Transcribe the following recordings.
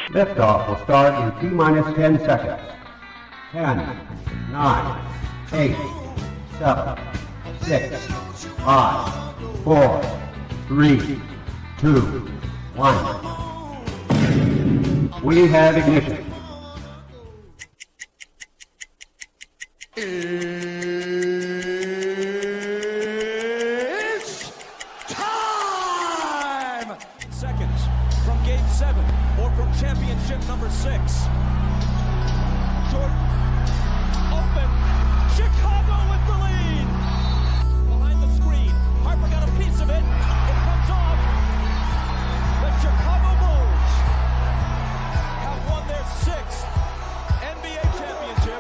Liftoff will start in T-minus 10 seconds. 10, 9, 8, 7, 6, 5, 4, 3, 2, 1. We have ignition. It's time! Seconds from game 7 or from championship number 6. Jordan, open, Chicago with the lead! Behind the screen, Harper got a piece of it, it comes off. The Chicago Bulls have won their 6th NBA championship.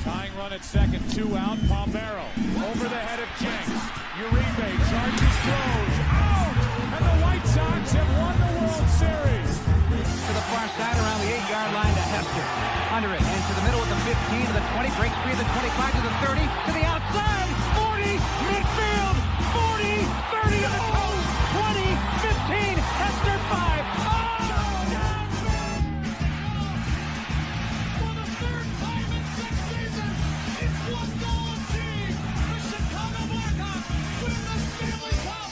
Tying run at second, 2 out, Pompero over the head of Jenks. Uribe charges, throws, out! And the White Sox have won the World Series. To the far side around the 8-yard line to Hester. Under it, and to the middle of the 15, to the 20, breaks free of the 25, to the 30, to the outside, 40, midfield, 40, 30 to the post, 20, 15, Hester 5. For the 3rd time in 6 seasons, it's one goal achieved. The Chicago Blackhawks win the Stanley Cup.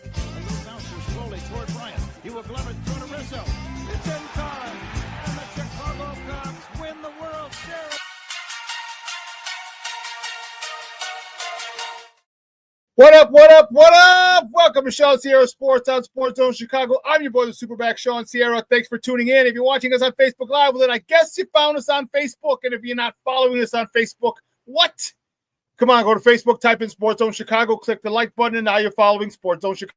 He moves bouncer slowly toward Bryant. He will glove it to Rizzo. It's in time, and the Chicago Cubs win the World Series. What up, what up, what up? Welcome to ShawnSierraSports on Sports Zone Chicago. I'm your boy, the SuperBack, Shawn Sierra. Thanks for tuning in. If you're watching us on Facebook Live, well, then I guess you found us on Facebook. And if you're not following us on Facebook, what? Come on, go to Facebook, type in Sports Zone Chicago, click the like button, and now you're following Sports Zone Chicago.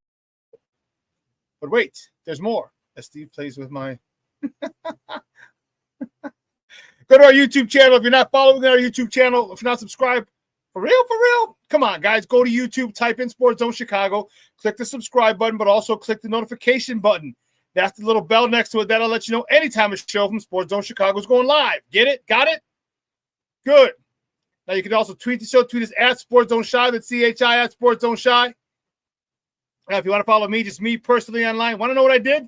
But wait, there's more. As Steve plays with my... Go to our YouTube channel. If you're not following our YouTube channel, if you're not subscribed, for real? Come on, guys. Go to YouTube, type in Sports Zone Chicago, click the subscribe button, but also click the notification button. That's the little bell next to it. That'll let you know anytime a show from Sports Zone Chicago is going live. Get it? Got it? Good. Now, you can also tweet the show. Tweet us at Sports Zone Shy. That's CHI at Sports Zone Shy. Now, if you want to follow me, just me personally online, want to know what I did?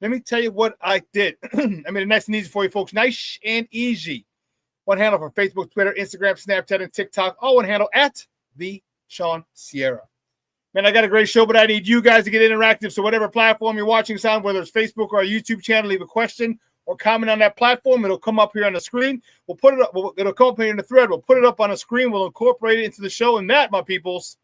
Let me tell you what I did. I made it nice and easy for you folks. Nice and easy. One handle for Facebook, Twitter, Instagram, Snapchat, and TikTok. All one handle at the Shawn Sierra. Man, I got a great show, but I need you guys to get interactive. So whatever platform you're watching us on, whether it's Facebook or our YouTube channel, leave a question or comment on that platform. It'll come up here on the screen. We'll put it up. It'll come up here in the thread. We'll put it up on the screen. We'll incorporate it into the show. And that, my peoples,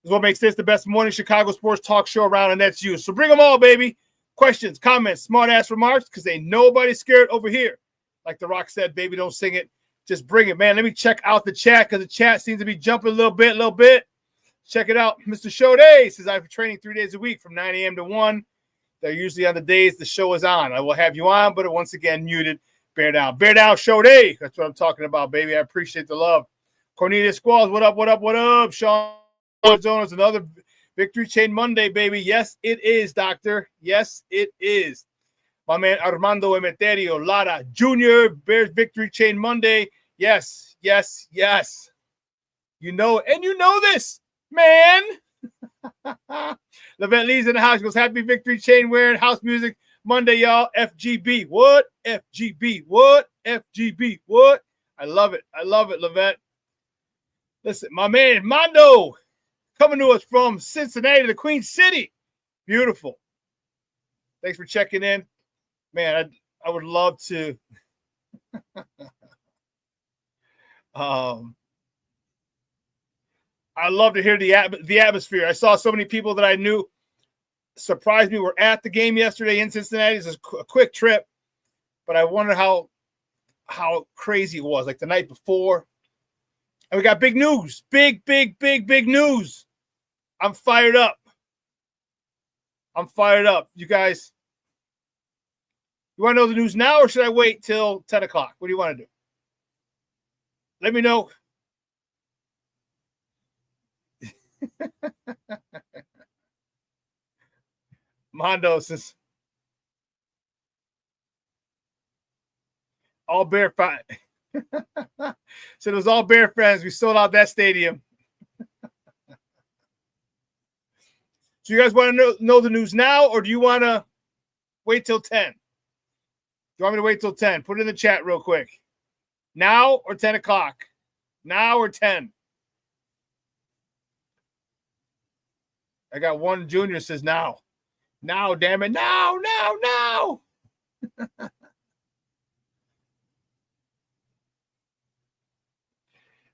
is what makes this the best morning Chicago sports talk show around, and that's you. So bring them all, baby. Questions, comments, smart-ass remarks, because ain't nobody scared over here. Like The Rock said, baby, don't sing it. Just bring it, man. Let me check out the chat, because the chat seems to be jumping a little bit. Check it out. Mr. Showday says, I'm training 3 days a week from 9 a.m. to 1. They're usually on the days the show is on. I will have you on, but once again, muted. Bear down, Showday. That's what I'm talking about, baby. I appreciate the love. Cornelius Squalls, what up? Shawn, Arizona is another Victory Chain Monday, baby. Yes, it is, doctor. Yes, it is. My man Armando Emeterio Lara Jr. Bears Victory Chain Monday. Yes. You know, and you know this, man. Levette Lee's in the house. He goes, happy Victory Chain wearing house music Monday, y'all. FGB. What? FGB. What? FGB. What? I love it, Levette. Listen, my man Mondo coming to us from Cincinnati, the Queen City. Beautiful. Thanks for checking in. Man, I would love to I love to hear the atmosphere. I saw so many people that I knew surprised me were at the game yesterday in Cincinnati. It's a quick trip, but I wonder how crazy it was, like the night before. And we got big news. Big news. I'm fired up. You guys, you want to know the news now, or should I wait till 10 o'clock? What do you want to do? Let me know. Mondo says, all Bear fans. So it was all Bear fans. We sold out that stadium. So you guys want to know the news now, or do you want to wait till 10? Do you want me to wait till 10? Put it in the chat real quick. Now or 10 o'clock? Now or 10? I got one junior says now. Now, damn it. Now.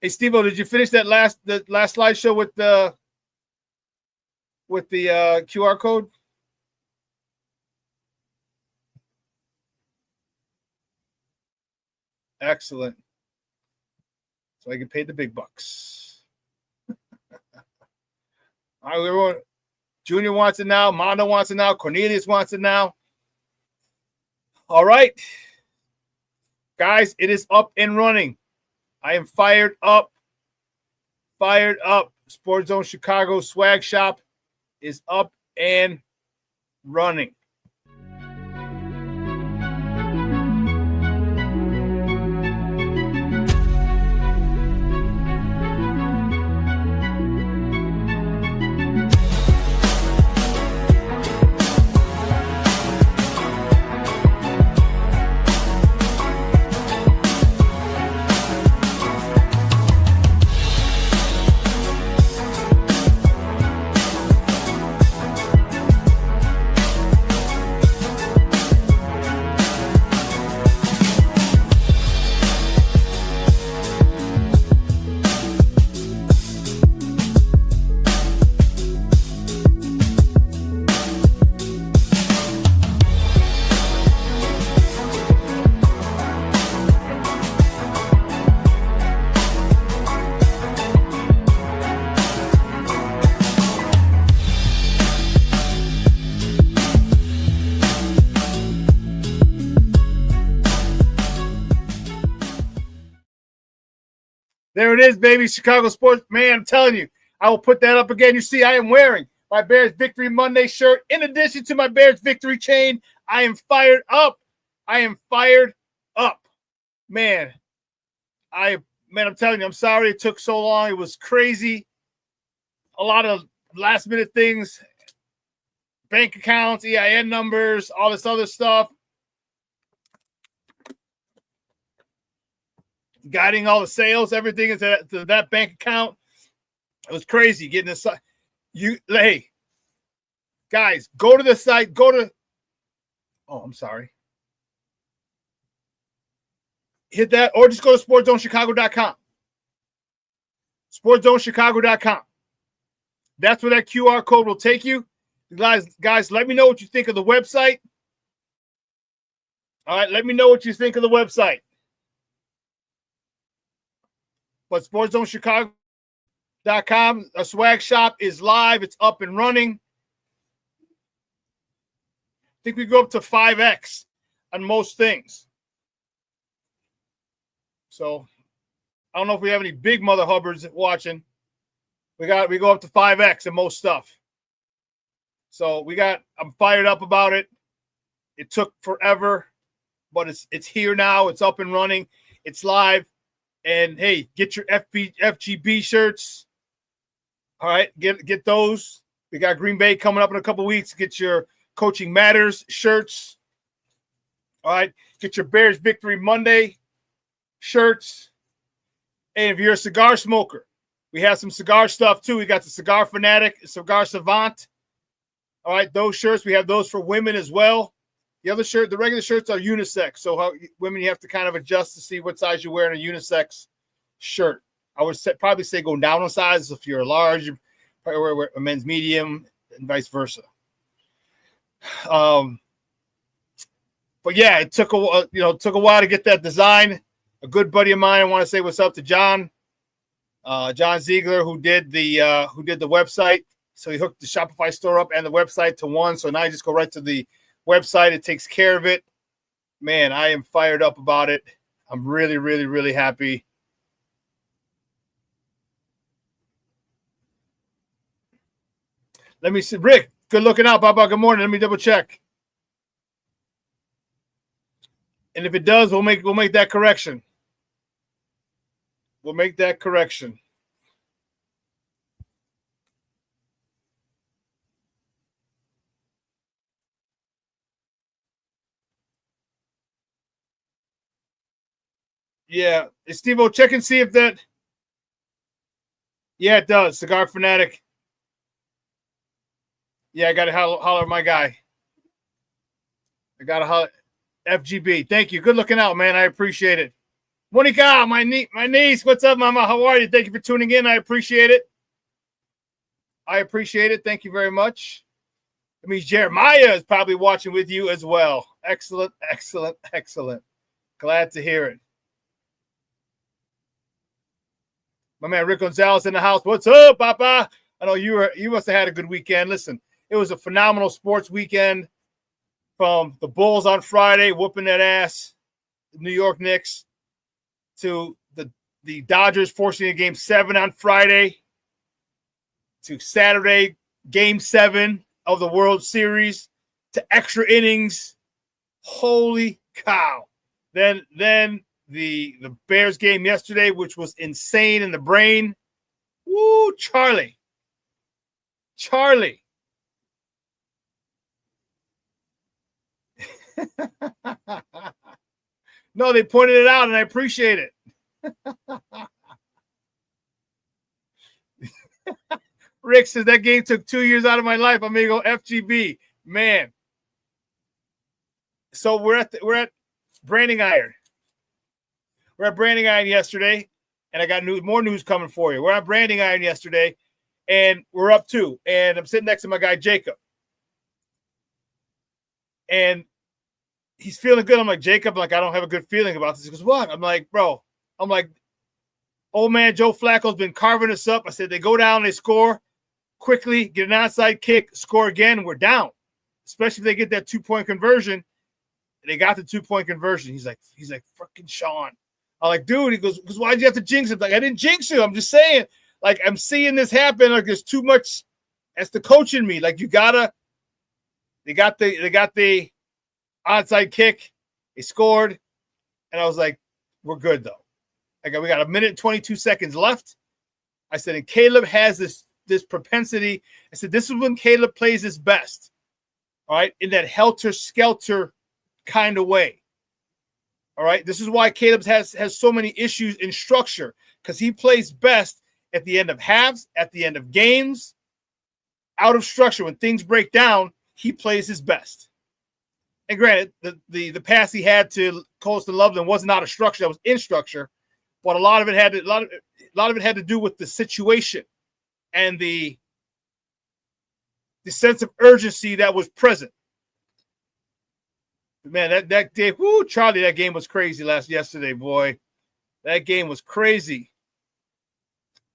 Hey, Steve-O, did you finish that last slideshow with the QR code? Excellent. So I can pay the big bucks. All right, everyone. Junior wants it now. Mondo wants it now. Cornelius wants it now. All right. Guys, it is up and running. I am fired up. Fired up. Sports Zone Chicago swag shop is up and running. There it is, baby. Chicago Sports. Man, I'm telling you, I will put that up again. You see, I am wearing my Bears Victory Monday shirt. In addition to my Bears Victory chain, I am fired up. I am fired up. Man, I'm telling you, I'm sorry it took so long. It was crazy. A lot of last-minute things, bank accounts, EIN numbers, all this other stuff. Guiding all the sales, everything is to that bank account. It was crazy getting this. Hey, guys, go to the site. I'm sorry. Hit that, or just go to sportzonechicago.com. Sportzonechicago.com. That's where that QR code will take you. Guys, let me know what you think of the website. All right, let me know what you think of the website. But SportsZoneChicago.com, a swag shop is live. It's up and running. I think we go up to 5X on most things. So I don't know if we have any big mother hubbards watching. We go up to 5X in most stuff. So I'm fired up about it. It took forever, but it's here now. It's up and running. It's live. And hey, get your FGB shirts. All right, get those. We got Green Bay coming up in a couple weeks. Get your Coaching Matters shirts. All right, get your Bears Victory Monday shirts. And if you're a cigar smoker, we have some cigar stuff too. We got the Cigar Fanatic, Cigar Savant. All right, those shirts, we have those for women as well. The regular shirts are unisex. So women, you have to kind of adjust to see what size you wear in a unisex shirt. I would probably say go down on size. If you're a large, you probably wear a men's medium and vice versa. But yeah, it took a while to get that design. A good buddy of mine, I want to say what's up to John Ziegler, who did the website. So he hooked the Shopify store up and the website to one. So now you just go right to the website. It takes care of it. Man, I am fired up about it. I'm really, really, really happy. Let me see. Rick, good looking out. Bye-bye. Good morning. Let me double check. And if it does, we'll make that correction. We'll make that correction. Yeah. Steve-O, check and see if that. Yeah, it does. Cigar Fanatic. Yeah, I got to holler at my guy. I got to holler. FGB. Thank you. Good looking out, man. I appreciate it. Monica, my niece. What's up, mama? How are you? Thank you for tuning in. I appreciate it. Thank you very much. That means Jeremiah is probably watching with you as well. Excellent, excellent, excellent. Glad to hear it. My man Rick Gonzalez in the house. What's up, Papa? I know you must have had a good weekend. Listen, it was a phenomenal sports weekend from the Bulls on Friday, whooping that ass, New York Knicks, to the Dodgers forcing a Game 7 on Friday, to Saturday, Game 7 of the World Series, to extra innings. Holy cow. Then the Bears game yesterday, which was insane in the brain. Woo, Charlie. No, they pointed it out, and I appreciate it. Rick says that game took 2 years out of my life. I'm gonna go FGB, man. So we're at Branding Iron. We're at Branding Iron yesterday, and I got more news coming for you. We're at Branding Iron yesterday, and we're up 2. And I'm sitting next to my guy Jacob, and he's feeling good. I'm like, Jacob, I don't have a good feeling about this. He goes, what? I'm like, bro. Old man Joe Flacco's been carving us up. I said, they go down, they score quickly, get an onside kick, score again, we're down. Especially if they get that 2-point conversion. They got the 2-point conversion. He's like, fucking Shawn. I'm like, dude, he goes, why'd you have to jinx it? Like, I didn't jinx you. I'm just saying, like, I'm seeing this happen. Like, there's too much. That's the coach in me. Like, they got the onside kick. They scored. And I was like, we're good, though. Like, we got 1 minute and 22 seconds left. I said, and Caleb has this propensity. I said, this is when Caleb plays his best. All right, in that helter-skelter kind of way. All right, this is why Caleb has so many issues in structure, because he plays best at the end of halves, at the end of games, out of structure. When things break down, he plays his best. And granted, the pass he had to Colston Loveland wasn't out of structure; that was in structure. But a lot of it had to do with the situation and the sense of urgency that was present. Man, that day, whoo, Charlie, that game was crazy yesterday, boy. That game was crazy.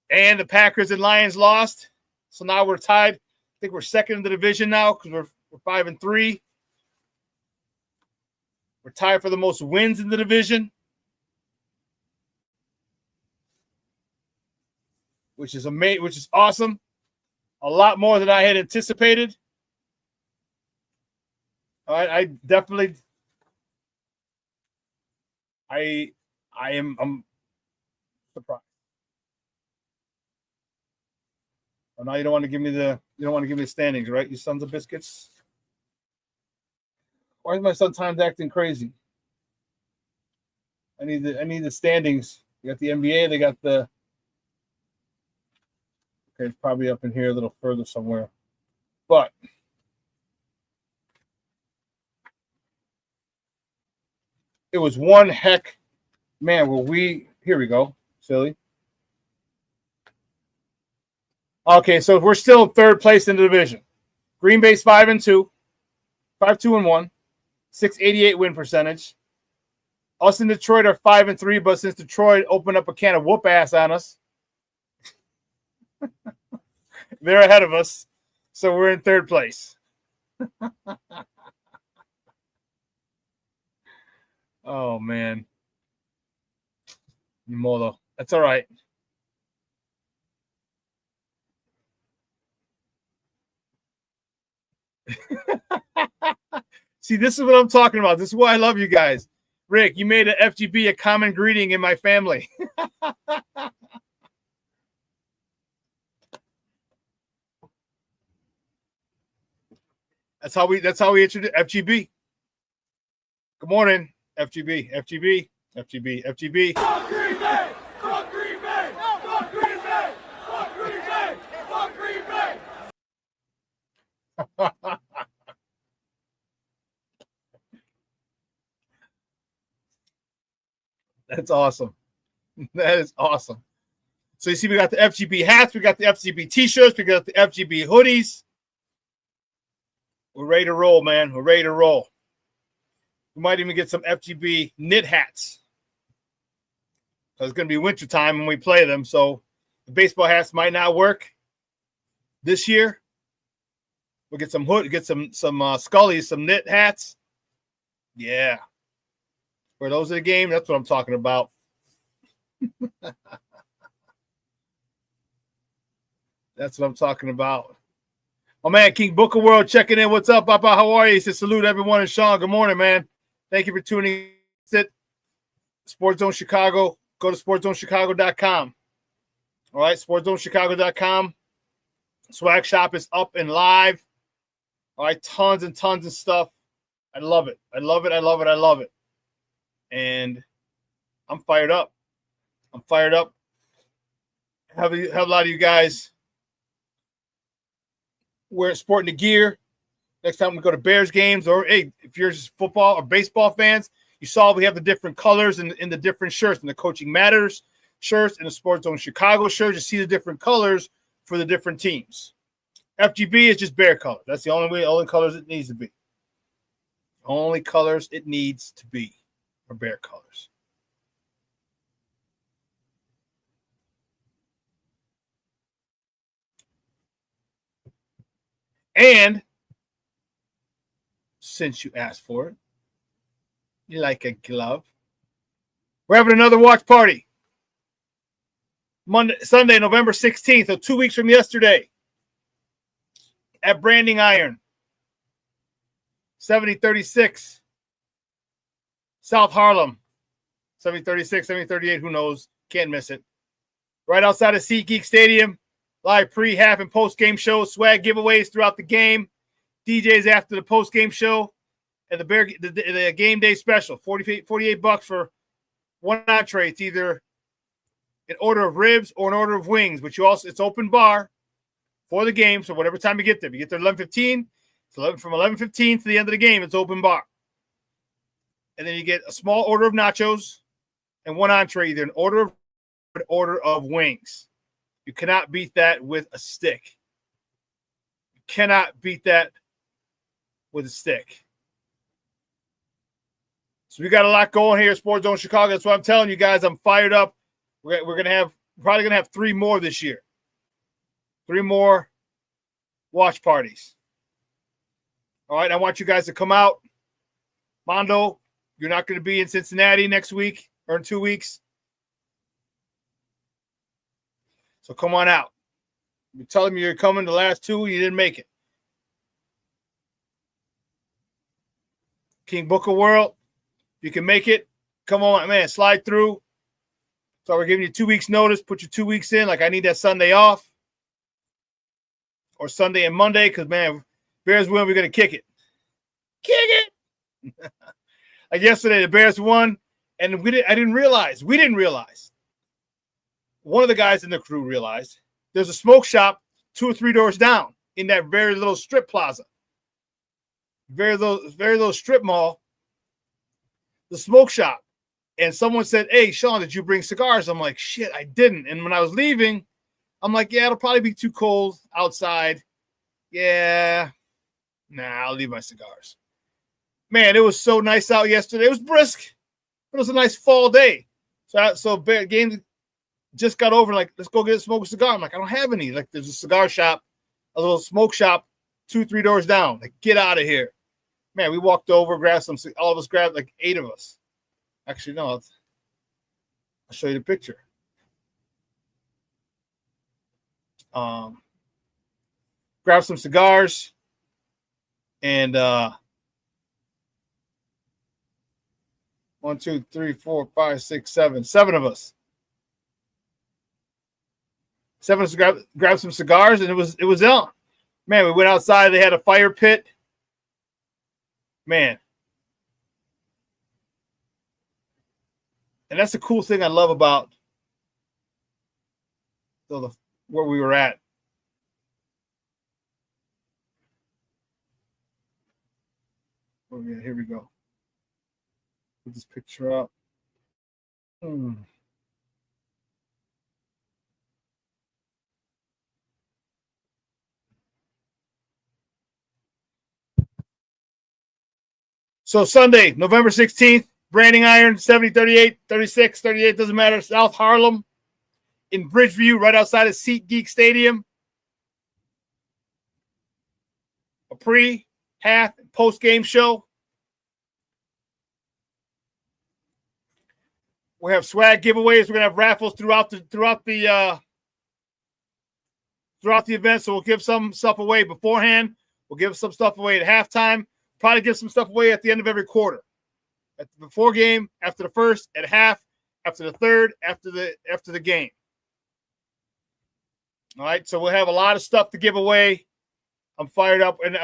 And the Packers and Lions lost. So now we're tied. I think we're second in the division now because we're 5-3. We're tied for the most wins in the division, which is awesome. A lot more than I had anticipated. All right, I'm surprised. Oh, now you don't want to give me the standings, right? You sons of biscuits. Why is my son Times acting crazy? I need the standings. You got the NBA, they got the. Okay, it's probably up in here a little further somewhere. But it was one heck, man. Here we go, silly. Okay, so we're still in third place in the division. Green Bay's 5-2, 5-2-1, 688 win percentage. Us and Detroit are 5-3, but since Detroit opened up a can of whoop ass on us, they're ahead of us. So we're in third place. Oh, man. Molo. That's all right. See, this is what I'm talking about. This is why I love you guys. Rick, you made an FGB a common greeting in my family. That's how we introduce FGB. Good morning, FGB. FGB, FGB. Fuck Green Bay! Fuck Green Bay! Fuck Green Bay! Fuck Green Bay! Fuck Green Bay! That's awesome. That is awesome. So you see, we got the FGB hats, we got the FGB t-shirts, we got the FGB hoodies. We're ready to roll, man. We're ready to roll. We might even get some FGB knit hats. It's going to be wintertime when we play them, so the baseball hats might not work this year. We'll get some Scullies, some knit hats. Yeah. For those of the game, that's what I'm talking about. That's what I'm talking about. Oh, man, King Booker World checking in. What's up, Papa? How are you? He says, salute everyone. And Shawn, good morning, man. Thank you for tuning in. Sports Zone Chicago. Go to sportzonechicago.com. All right, sportzonechicago.com. Swag shop is up and live. All right, tons and tons of stuff. I love it. I love it. I love it. I love it. And I'm fired up. I'm fired up. Have a lot of you guys sporting the gear. Next time we go to Bears games, or hey, if you're just football or baseball fans, you saw we have the different colors in the different shirts, and the Coaching Matters shirts and the Sports Zone Chicago shirts. You see the different colors for the different teams. FGB is just bear color. That's the only colors it needs to be. Only colors it needs to be are bear colors. And since you asked for it, you like a glove. We're having another watch party. Sunday, November 16th, so 2 weeks from yesterday, at Branding Iron, 7036, South Harlem, 7036, 7038, who knows? Can't miss it. Right outside of SeatGeek Stadium, live pre, half, and post-game shows, swag giveaways throughout the game, DJs after the post-game show, and the game day special, $48 for one entree. It's either an order of ribs or an order of wings, but it's open bar for the game. So whatever time you get there, if you get there 11:15, from 11:15 to the end of the game, it's open bar. And then you get a small order of nachos and one entree, either an order of wings. You cannot beat that with a stick. You cannot beat that with a stick. So we got a lot going here at Sports Zone Chicago. That's why I'm telling you guys, I'm fired up. We're probably gonna have 3 more this year. 3 more watch parties. All right, I want you guys to come out. Mondo, you're not going to be in Cincinnati next week or in 2 weeks. So come on out. You tell me you're coming the last 2, you didn't make it. King Booker World, if you can make it, come on, man, slide through. So we're giving you 2 weeks notice. Put your 2 weeks in. Like, I need that Sunday off. Or Sunday and Monday, because, man, Bears win, we're going to kick it. Kick it! Like yesterday, the Bears won, and we didn't realize. One of the guys in the crew realized there's a smoke shop 2 or 3 doors down in that very little strip plaza. Very little strip mall. The smoke shop. And someone said, hey, Shawn, did you bring cigars? I'm like, shit, I didn't. And when I was leaving, I'm like, yeah, it'll probably be too cold outside. Yeah. Nah, I'll leave my cigars. Man, it was so nice out yesterday. It was brisk. It was a nice fall day. So game just got over, like, let's go smoke a cigar. I'm like, I don't have any. Like, there's a cigar shop, a little smoke shop, 2-3 doors down. Like, get out of here. Man, we walked over, all of us grabbed like 8 of us. Actually, no, I'll show you the picture. Grab some cigars and 1, 2, 3, 4, 5, 6, 7 of us. 7 of us grabbed some cigars, and it was on. Man, we went outside. They had a fire pit. Man. And that's the cool thing I love about where we were at. Oh, yeah, here we go. Put this picture up. So Sunday, November 16th, Branding Iron, 70, 38, 36, 38, doesn't matter. South Harlem in Bridgeview, right outside of SeatGeek Stadium. A pre, half, post-game show. We have swag giveaways. We're gonna have raffles throughout the event. So we'll give some stuff away beforehand. We'll give some stuff away at halftime. Probably give some stuff away at the end of every quarter. At the before game, after the first, at half, after the third, after the game. All right, so we'll have a lot of stuff to give away. I'm fired up, and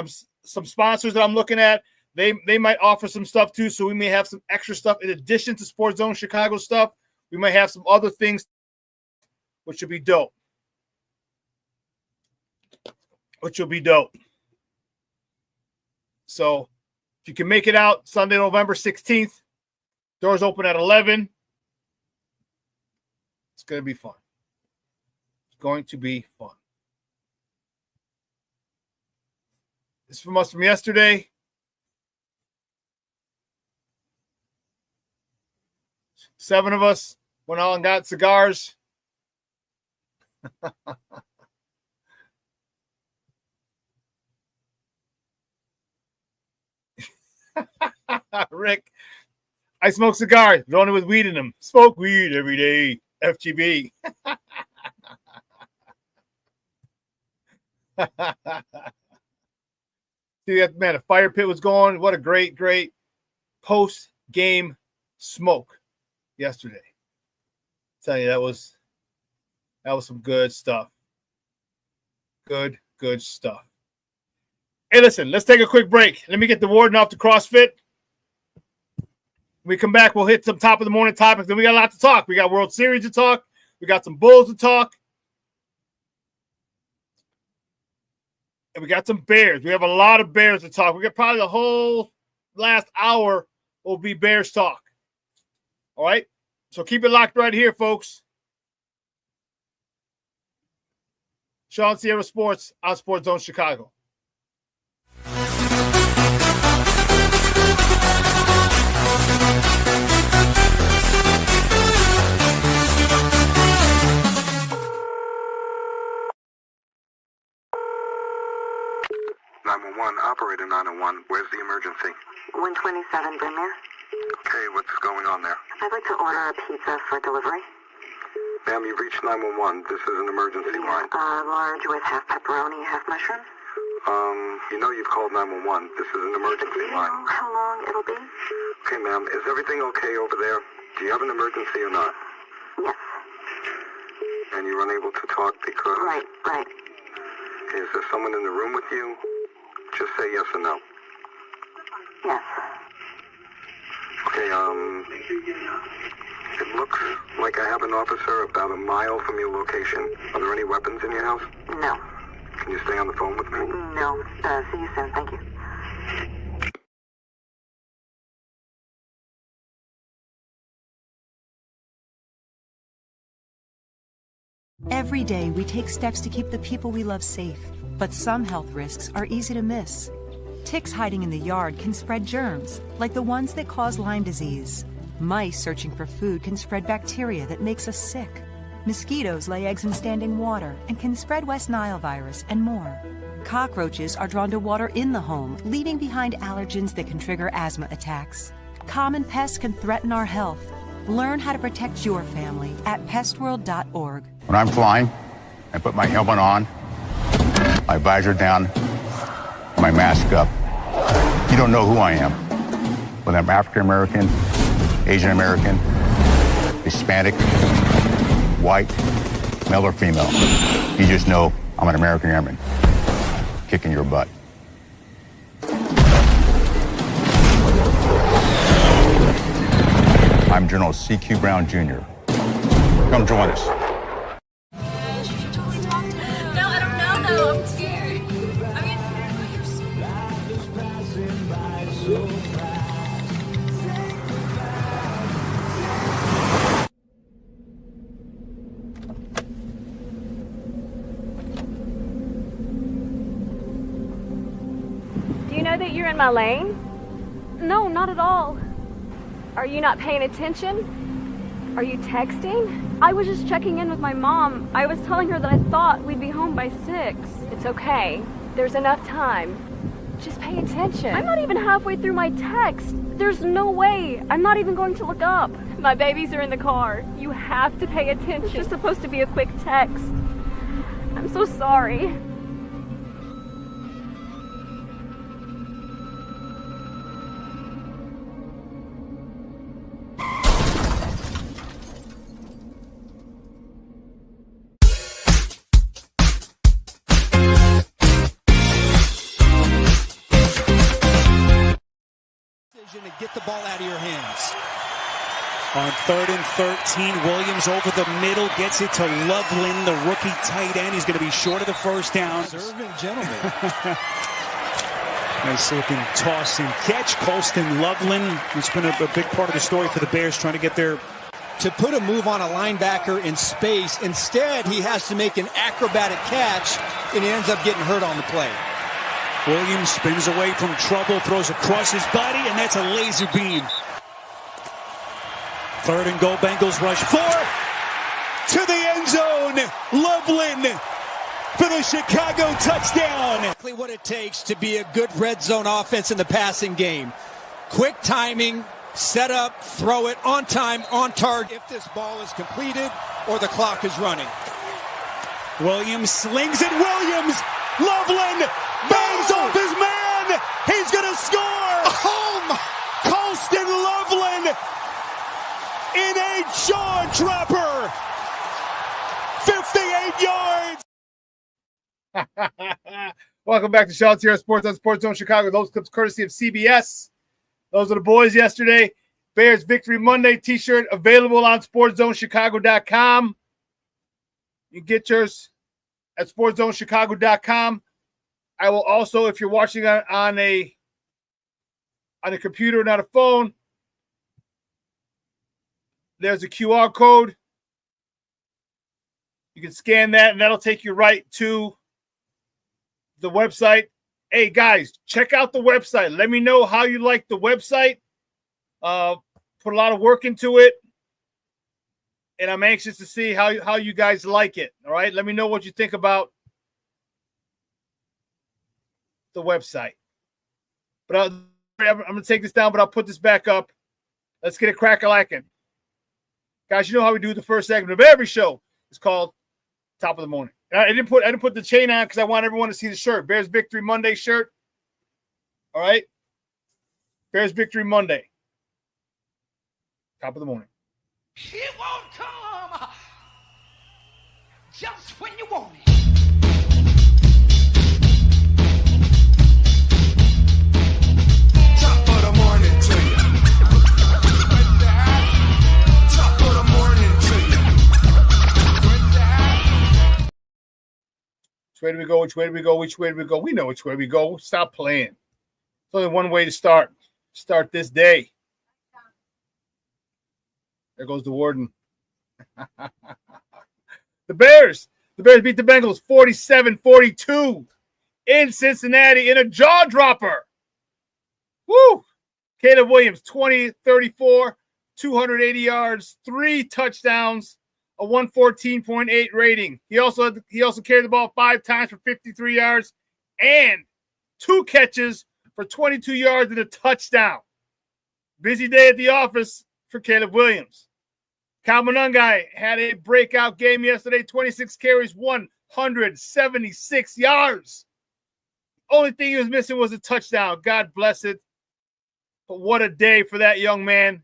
some sponsors that I'm looking at. They might offer some stuff too, so we may have some extra stuff in addition to Sports Zone Chicago stuff. We might have some other things, which will be dope. So if you can make it out Sunday, November 16th, doors open at 11. It's going to be fun. It's going to be fun. This is from us from yesterday. Seven of us went out and got cigars. Rick, I smoke cigars, but only with weed in them. Smoke weed every day. FGB. See that, man, a fire pit was going. What a great post-game smoke yesterday. I tell you, that was some good stuff. Good stuff. Hey, listen, let's take a quick break. Let me get the warden off to CrossFit. When we come back, we'll hit some top of the morning topics. Then we got a lot to talk. We got World Series to talk. We got some Bulls to talk. And we got some Bears. We have a lot of Bears to talk. We got probably the whole last hour will be Bears talk. All right? So keep it locked right here, folks. ShawnSierraSports on Sports Zone Chicago. Operator 901, where's the emergency? 127 Brynmere. Okay, what's going on there? I'd like to order a pizza for delivery. Ma'am, you've reached 911. This is an emergency line. Large with half pepperoni, half mushroom. You know you've called 911. This is an emergency Do you line. know how long it'll be? Okay, ma'am, is everything okay over there? Do you have an emergency or not? Yes. And you're unable to talk because... Right. Okay, is there someone in the room with you? Just say yes or no. Yes. Okay, it looks like I have an officer about a mile from your location. Are there any weapons in your house? No. Can you stay on the phone with me? No. See you soon. Thank you. Every day, we take steps to keep the people we love safe. But some health risks are easy to miss. Ticks hiding in the yard can spread germs, like the ones that cause Lyme disease. Mice searching for food can spread bacteria that makes us sick. Mosquitoes lay eggs in standing water and can spread West Nile virus and more. Cockroaches are drawn to water in the home, leaving behind allergens that can trigger asthma attacks. Common pests can threaten our health. Learn how to protect your family at pestworld.org. When I'm flying, I put my helmet on, my visor down, my mask up. You don't know who I am. Whether I'm African American, Asian American, Hispanic, white, male or female. You just know I'm an American airman kicking your butt. I'm General C.Q. Brown Jr. Come join us. No, I don't know though. I'm scared. I mean, you're Do you know that you're in my lane? No, not at all. Are you not paying attention? Are you texting? I was just checking in with my mom. I was telling her that I thought we'd be home by 6. It's okay. There's enough time. Just pay attention. I'm not even halfway through my text. There's no way. I'm not even going to look up. My babies are in the car. You have to pay attention. It's just supposed to be a quick text. I'm so sorry. To get the ball out of your hands. On 3rd and 13, Williams over the middle, gets it to Loveland, the rookie tight end. He's going to be short of the first down. Serving gentlemen. Nice looking toss and catch. Colston Loveland, who's been a big part of the story for the Bears, trying to get their... To put a move on a linebacker in space. Instead, he has to make an acrobatic catch, and he ends up getting hurt on the play. Williams spins away from trouble, throws across his body, and that's a laser beam. 3rd and goal, Bengals rush 4 to the end zone. Loveland for the Chicago touchdown. Exactly what it takes to be a good red zone offense in the passing game. Quick timing, set up, throw it, on time, on target. If this ball is completed or the clock is running. Williams slings it. Williams, Loveland, bangs off his man. He's going to score. Home. Colston Loveland in a jaw dropper. 58 yards. Welcome back to ShawnSierraSports on Sports Zone Chicago. Those clips courtesy of CBS. Those are the boys yesterday. Bears Victory Monday t-shirt available on SportsZoneChicago.com. You can get yours at SportsZoneChicago.com. I will also, if you're watching on a computer, not a phone, there's a QR code. You can scan that, and that'll take you right to the website. Hey, guys, check out the website. Let me know how you like the website. Put a lot of work into it, and I'm anxious to see how you guys like it. All right? Let me know what you think about the website. But I'm going to take this down, but I'll put this back up. Let's get it crack-a-lacking. Guys, you know how we do the first segment of every show. It's called Top of the Morning. And I didn't put the chain on because I want everyone to see the shirt. Bears Victory Monday shirt. All right? Bears Victory Monday. Top of the morning. He won't come just when you want it. Top of the morning to you. Top of the morning to you. Which way do we go? Which way do we go? Which way do we go? We know which way we go. Stop playing. There's only one way to start. Start this day. There goes the warden. The Bears beat the Bengals 47-42 in Cincinnati in a jaw dropper. Woo! Caleb Williams, 20-34, 280 yards, 3 touchdowns, a 114.8 rating. He also carried the ball 5 times for 53 yards and 2 catches for 22 yards and a touchdown. Busy day at the office for Caleb Williams. Kyle Monangai had a breakout game yesterday, 26 carries, 176 yards. Only thing he was missing was a touchdown. God bless it. But what a day for that young man.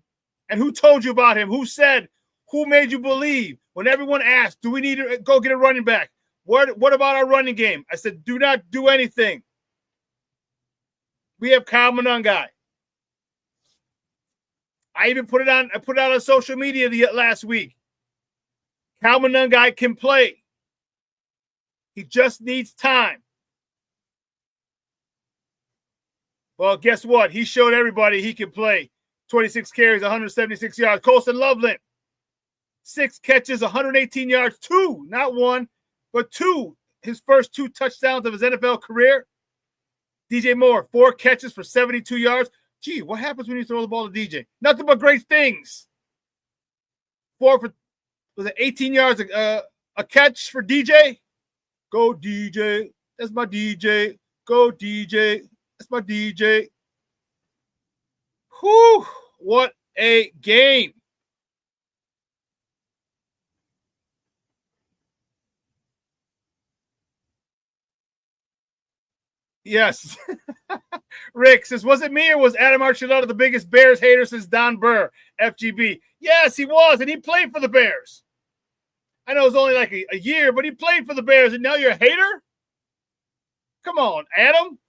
And who told you about him? Who said, who made you believe? When everyone asked, do we need to go get a running back? What about our running game? I said, do not do anything. We have Kyle Monangai. I even put it on. I put it out on social media last week. Calvin Nungai can play. He just needs time. Well, guess what? He showed everybody he can play. 26 carries, 176 yards. Colston Loveland, 6 catches, 118 yards. 2, not 1, but 2. His first 2 touchdowns of his NFL career. DJ Moore, 4 catches for 72 yards. Gee, what happens when you throw the ball to DJ? Nothing but great things. 4 for, was it 18 yards a catch for DJ? Go DJ. That's my DJ. Go DJ. That's my DJ. Whew, what a game. Yes. Rick says, was it me or was Adam Archuleta the biggest Bears hater since Don Burr, FGB? Yes, he was, and he played for the Bears. I know it was only like a year, but he played for the Bears, and now you're a hater? Come on, Adam.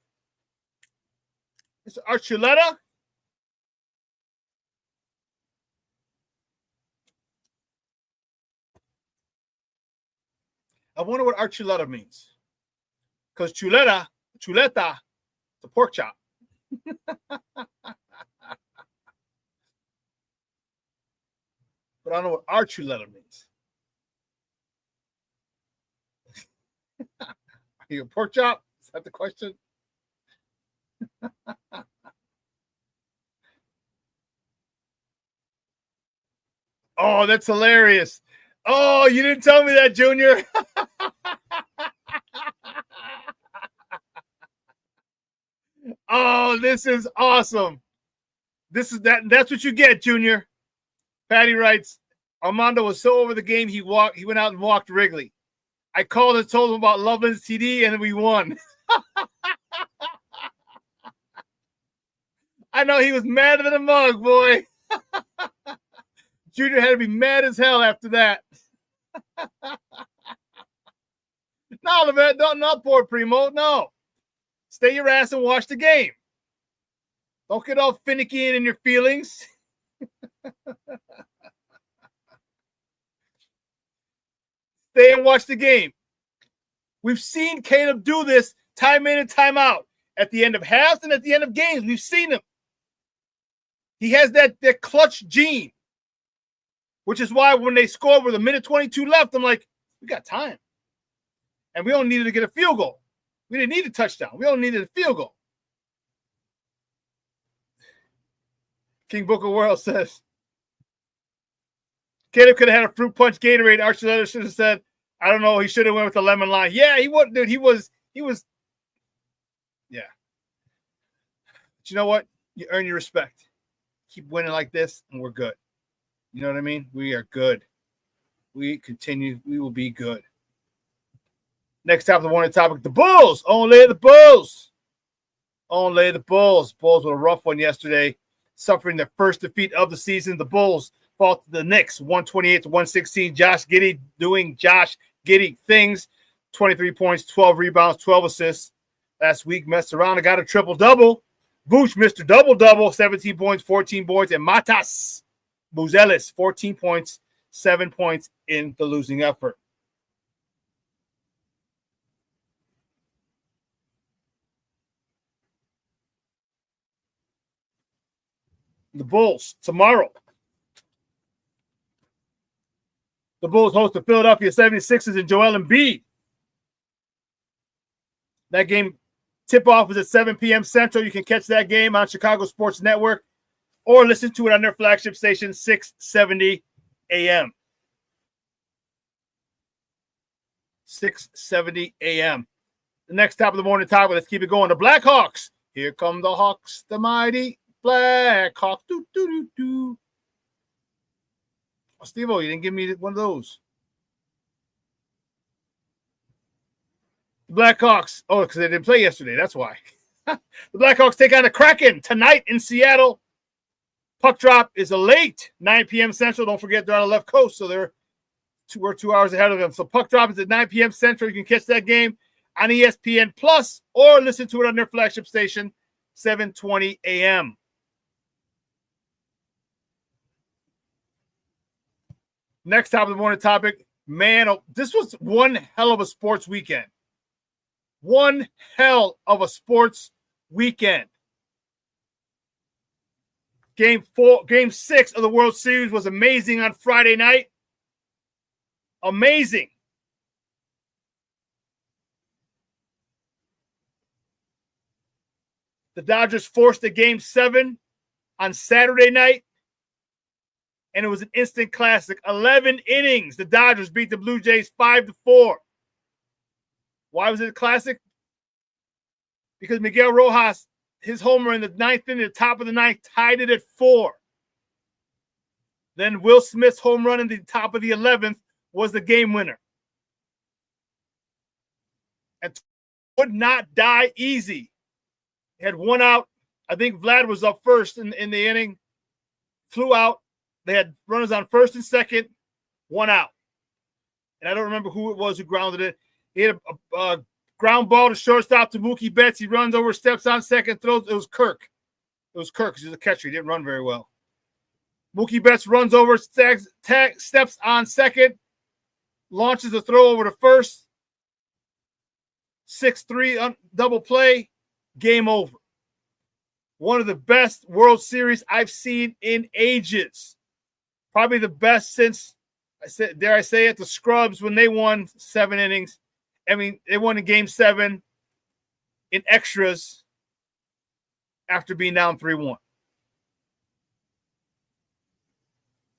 It's Archuleta. I wonder what Archuleta means. Because chuleta, the pork chop. But I don't know what Archuleta means. Are you a pork chop? Is that the question? Oh, that's hilarious. Oh, you didn't tell me that, Junior. Oh, this is awesome. That's what you get, Junior. Patty writes, Armando was so over the game he went out and walked Wrigley. I called and told him about Loveland's TD, and we won. I know he was madder than a mug, boy. Junior had to be mad as hell after that. No, Levette, not poor Primo. No. Stay your ass and watch the game. Don't get all finicky in your feelings. Stay and watch the game. We've seen Caleb do this time in and time out. At the end of halves and at the end of games, we've seen him. He has that clutch gene, which is why when they scored with 1:22 left, I'm like, we got time. And we only needed to get a field goal. We didn't need a touchdown. We only needed a field goal. King Book of World says, Caleb could have had a fruit punch Gatorade. Archuleta should have said, I don't know, he should have went with the lemon lime. Yeah, he would, dude. He was, yeah. But you know what? You earn your respect. Keep winning like this, and we're good. You know what I mean? We are good. We continue. We will be good. Next top of the morning topic, the Bulls. Only the Bulls. Only the Bulls. Bulls with a rough one yesterday, suffering their first defeat of the season. The Bulls fall to the Knicks, 128-116. Josh Giddey doing Josh Giddey things. 23 points, 12 rebounds, 12 assists. Last week, messed around and got a triple-double. Vooch, Mr. Double-Double, 17 points, 14 points. And Matas Buzelis, 14 points, 7 points in the losing effort. The Bulls tomorrow. The Bulls host the Philadelphia 76ers and Joel Embiid. That game tip-off is at 7 p.m. Central. You can catch that game on Chicago Sports Network or listen to it on their flagship station, 670 a.m. 670 a.m. The next top of the morning topic, let's keep it going. The Blackhawks. Here come the Hawks, the mighty Blackhawks. Do, do, do, do. Oh, Steve-O, you didn't give me one of those. The Blackhawks. Oh, because they didn't play yesterday. That's why. The Blackhawks take on the Kraken tonight in Seattle. Puck drop is a late 9 p.m. Central. Don't forget they're on the left coast, so we're 2 hours ahead of them. So puck drop is at 9 p.m. Central. You can catch that game on ESPN Plus or listen to it on their flagship station, 7:20 a.m. Next top of the morning topic. Man, this was one hell of a sports weekend. One hell of a sports weekend. Game 6 of the World Series was amazing on Friday night. Amazing. The Dodgers forced a Game 7 on Saturday night, and it was an instant classic. 11 innings. The Dodgers beat the Blue Jays 5-4. Why was it a classic? Because Miguel Rojas, his homer in the ninth inning, the top of the ninth, tied it at 4. Then Will Smith's home run in the top of the 11th was the game winner. And would not die easy. He had 1 out. I think Vlad was up first in the inning. Flew out. They had runners on first and second. 1 out. And I don't remember who it was who grounded it. He had a ground ball to shortstop to Mookie Betts. He runs over, steps on second, throws. It was Kirk. It was Kirk because he was a catcher. He didn't run very well. Mookie Betts runs over, steps on second, launches a throw over to first. 6-3 double play. Game over. One of the best World Series I've seen in ages. Probably the best since, dare I say it, the Scrubs when they won 7 innings. I mean, they won in Game 7 in extras after being down 3-1.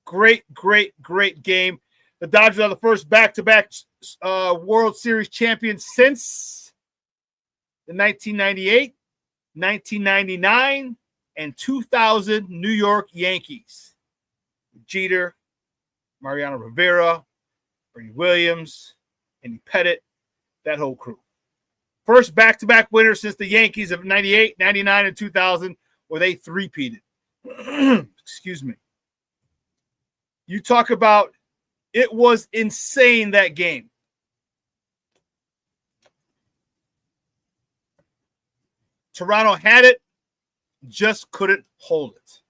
Great, great, great game. The Dodgers are the first back-to-back World Series champions since the 1998, 1999, and 2000 New York Yankees. Jeter, Mariano Rivera, Bernie Williams, Andy Pettit, that whole crew. First back-to-back winner since the Yankees of 98, 99, and 2000, where they three-peated. Excuse me. You talk about, it was insane, that game. Toronto had it, just couldn't hold it.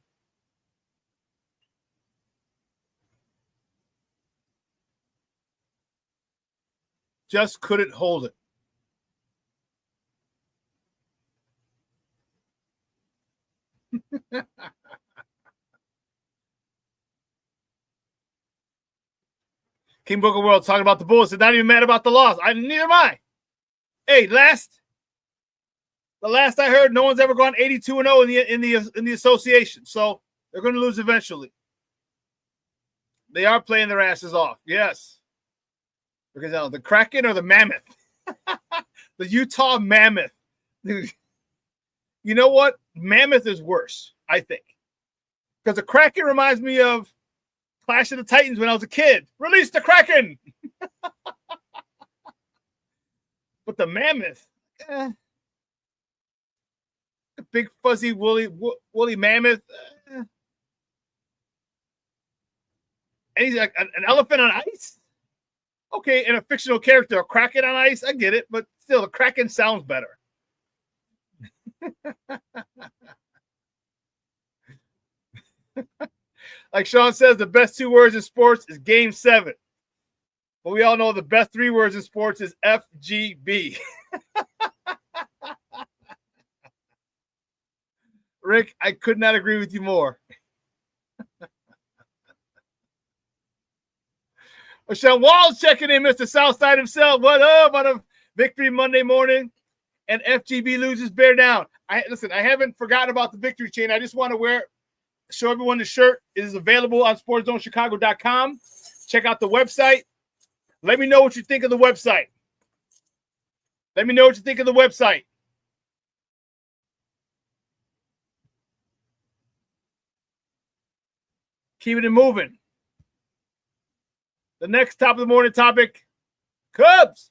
Just couldn't hold it. King Booker World talking about the Bulls. They're not even mad about the loss. Neither am I. Hey, the last I heard, no one's ever gone 82-0 in the association. So they're going to lose eventually. They are playing their asses off. Yes. Because the Kraken or the Mammoth? The Utah Mammoth. You know what? Mammoth is worse, I think. Because the Kraken reminds me of Clash of the Titans when I was a kid. Release the Kraken! But the Mammoth, the big fuzzy woolly mammoth. And he's like an elephant on ice? Okay, and a fictional character, a Kraken on ice, I get it, but still, the Kraken sounds better. Like Shawn says, the best 2 words in sports is Game 7. But we all know the best 3 words in sports is FGB. Rick, I could not agree with you more. Sean Wall's checking in, Mr. Southside himself. What up on a victory Monday morning? And FGB loses, bear down. Listen, I haven't forgotten about the victory chain. I just want to show everyone the shirt. It is available on sportzonechicago.com. Check out the website. Let me know what you think of the website. Let me know what you think of the website. Keeping it moving. The next top of the morning topic, Cubs.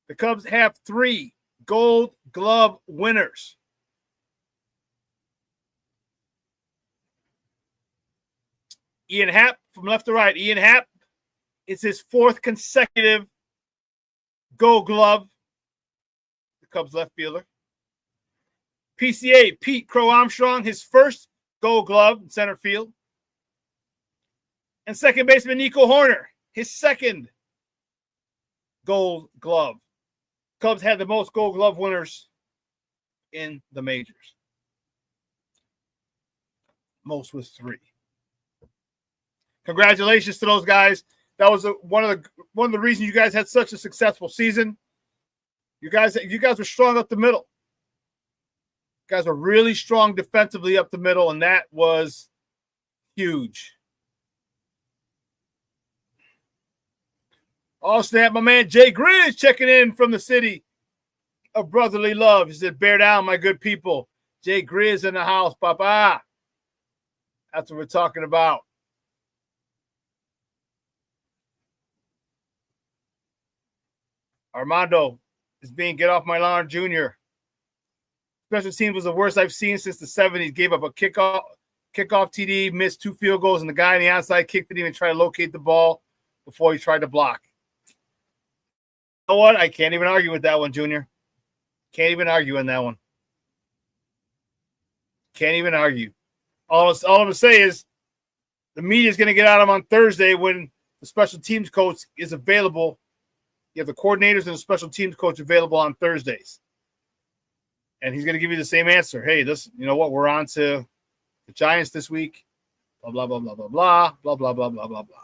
The Cubs have 3 Gold Glove winners. Ian Happ, from left to right. Ian Happ, it's his 4th consecutive Gold Glove. The Cubs left fielder. PCA, Pete Crow Armstrong, his first Gold Glove in center field. And second baseman Nico Horner, his second Gold Glove. Cubs had the most Gold Glove winners in the majors. Most was 3. Congratulations to those guys. That was one of the reasons you guys had such a successful season. You guys were strong up the middle. You guys were really strong defensively up the middle, and that was huge. Oh, snap, my man Jay Grizz checking in from the city of brotherly love. He said, bear down, my good people. Jay Grizz in the house, papa. That's what we're talking about. Armando is being get off my lawn, Junior. Special teams was the worst I've seen since the 70s. Gave up a kickoff TD, missed 2 field goals, and the guy on the outside kicked it, even tried to locate the ball before he tried to block. You know what? I can't even argue with that one, Junior. Can't even argue on that one. Can't even argue. All I'm going to say is the media is going to get out of him on Thursday when the special teams coach is available. You have the coordinators and the special teams coach available on Thursdays. And he's going to give you the same answer. Hey, this, you know what? We're on to the Giants this week. Blah, blah, blah, blah, blah, blah, blah, blah, blah, blah, blah, blah.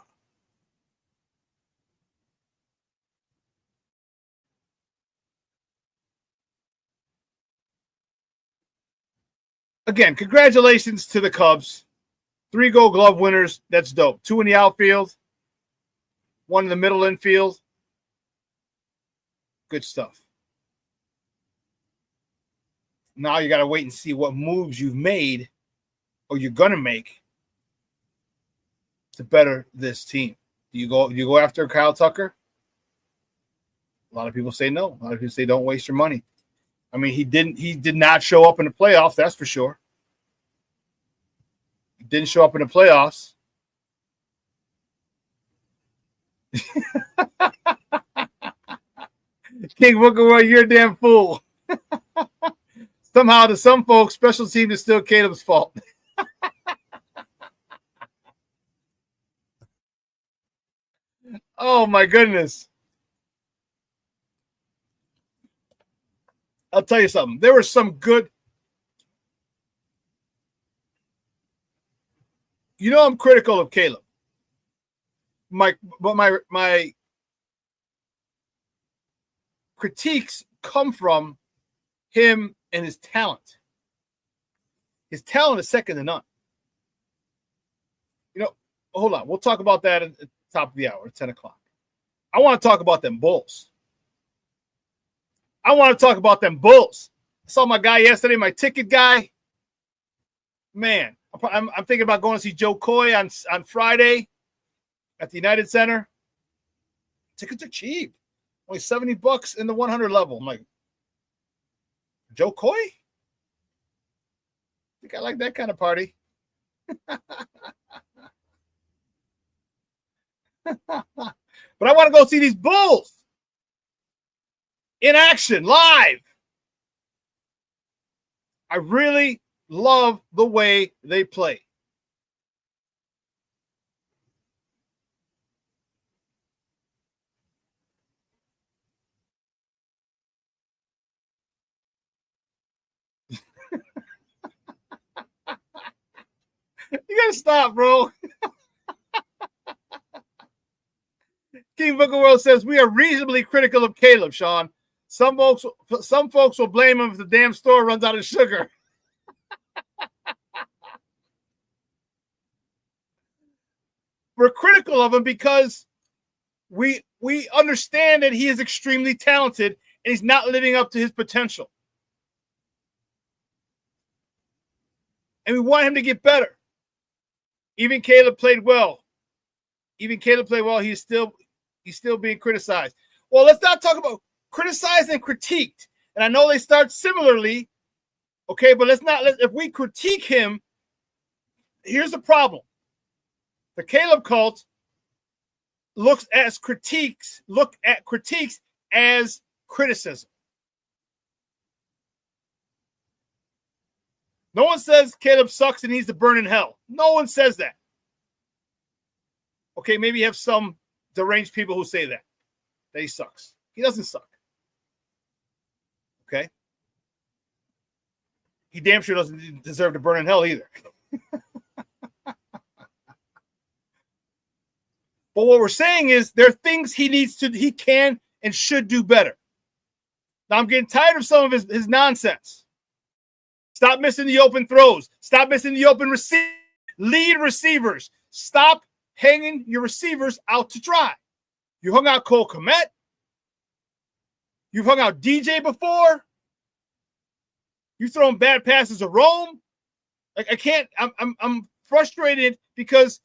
Again, congratulations to the Cubs. 3 Gold Glove winners. That's dope. 2 in the outfield. 1 in the middle infield. Good stuff. Now you got to wait and see what moves you've made or you're going to make to better this team. Do you go after Kyle Tucker? A lot of people say no. A lot of people say don't waste your money. I mean, he did not show up in the playoffs, that's for sure. He didn't show up in the playoffs. King Booker, you're a damn fool. Somehow, to some folks, special teams is still Caleb's fault. Oh, my goodness. I'll tell you something. There were some good. You know, I'm critical of Caleb. My critiques come from him and his talent. His talent is second to none. You know, hold on. We'll talk about that at the top of the hour at 10 o'clock. I want to talk about them Bulls. I want to talk about them Bulls. I saw my guy yesterday, my ticket guy. Man, I'm thinking about going to see Joe Coy on Friday at the United Center. Tickets are cheap. Only $70 in the 100 level. I'm like, Joe Coy? I think I like that kind of party. But I want to go see these Bulls in action, live. I really love the way they play. You gotta stop, bro. King Booker World says we are reasonably critical of Caleb, Shawn. Some folks will blame him if the damn store runs out of sugar. We're critical of him because we understand that he is extremely talented and he's not living up to his potential. And we want him to get better. Even Caleb played well. He's still being criticized. Well, let's not talk about criticized and critiqued. And I know they start similarly. Okay, but if we critique him, here's the problem. The Caleb cult look at critiques as criticism. No one says Caleb sucks and needs to burn in hell. No one says that. Okay, maybe you have some deranged people who say that he sucks. He doesn't suck. Okay? He damn sure doesn't deserve to burn in hell either. But what we're saying is there are things he can and should do better. Now I'm getting tired of some of his nonsense. Stop missing the open throws. Stop missing the open lead receivers. Stop hanging your receivers out to dry. You hung out Cole Kmet. You've hung out DJ before. You've thrown bad passes at Rome. Like I can't. I'm frustrated because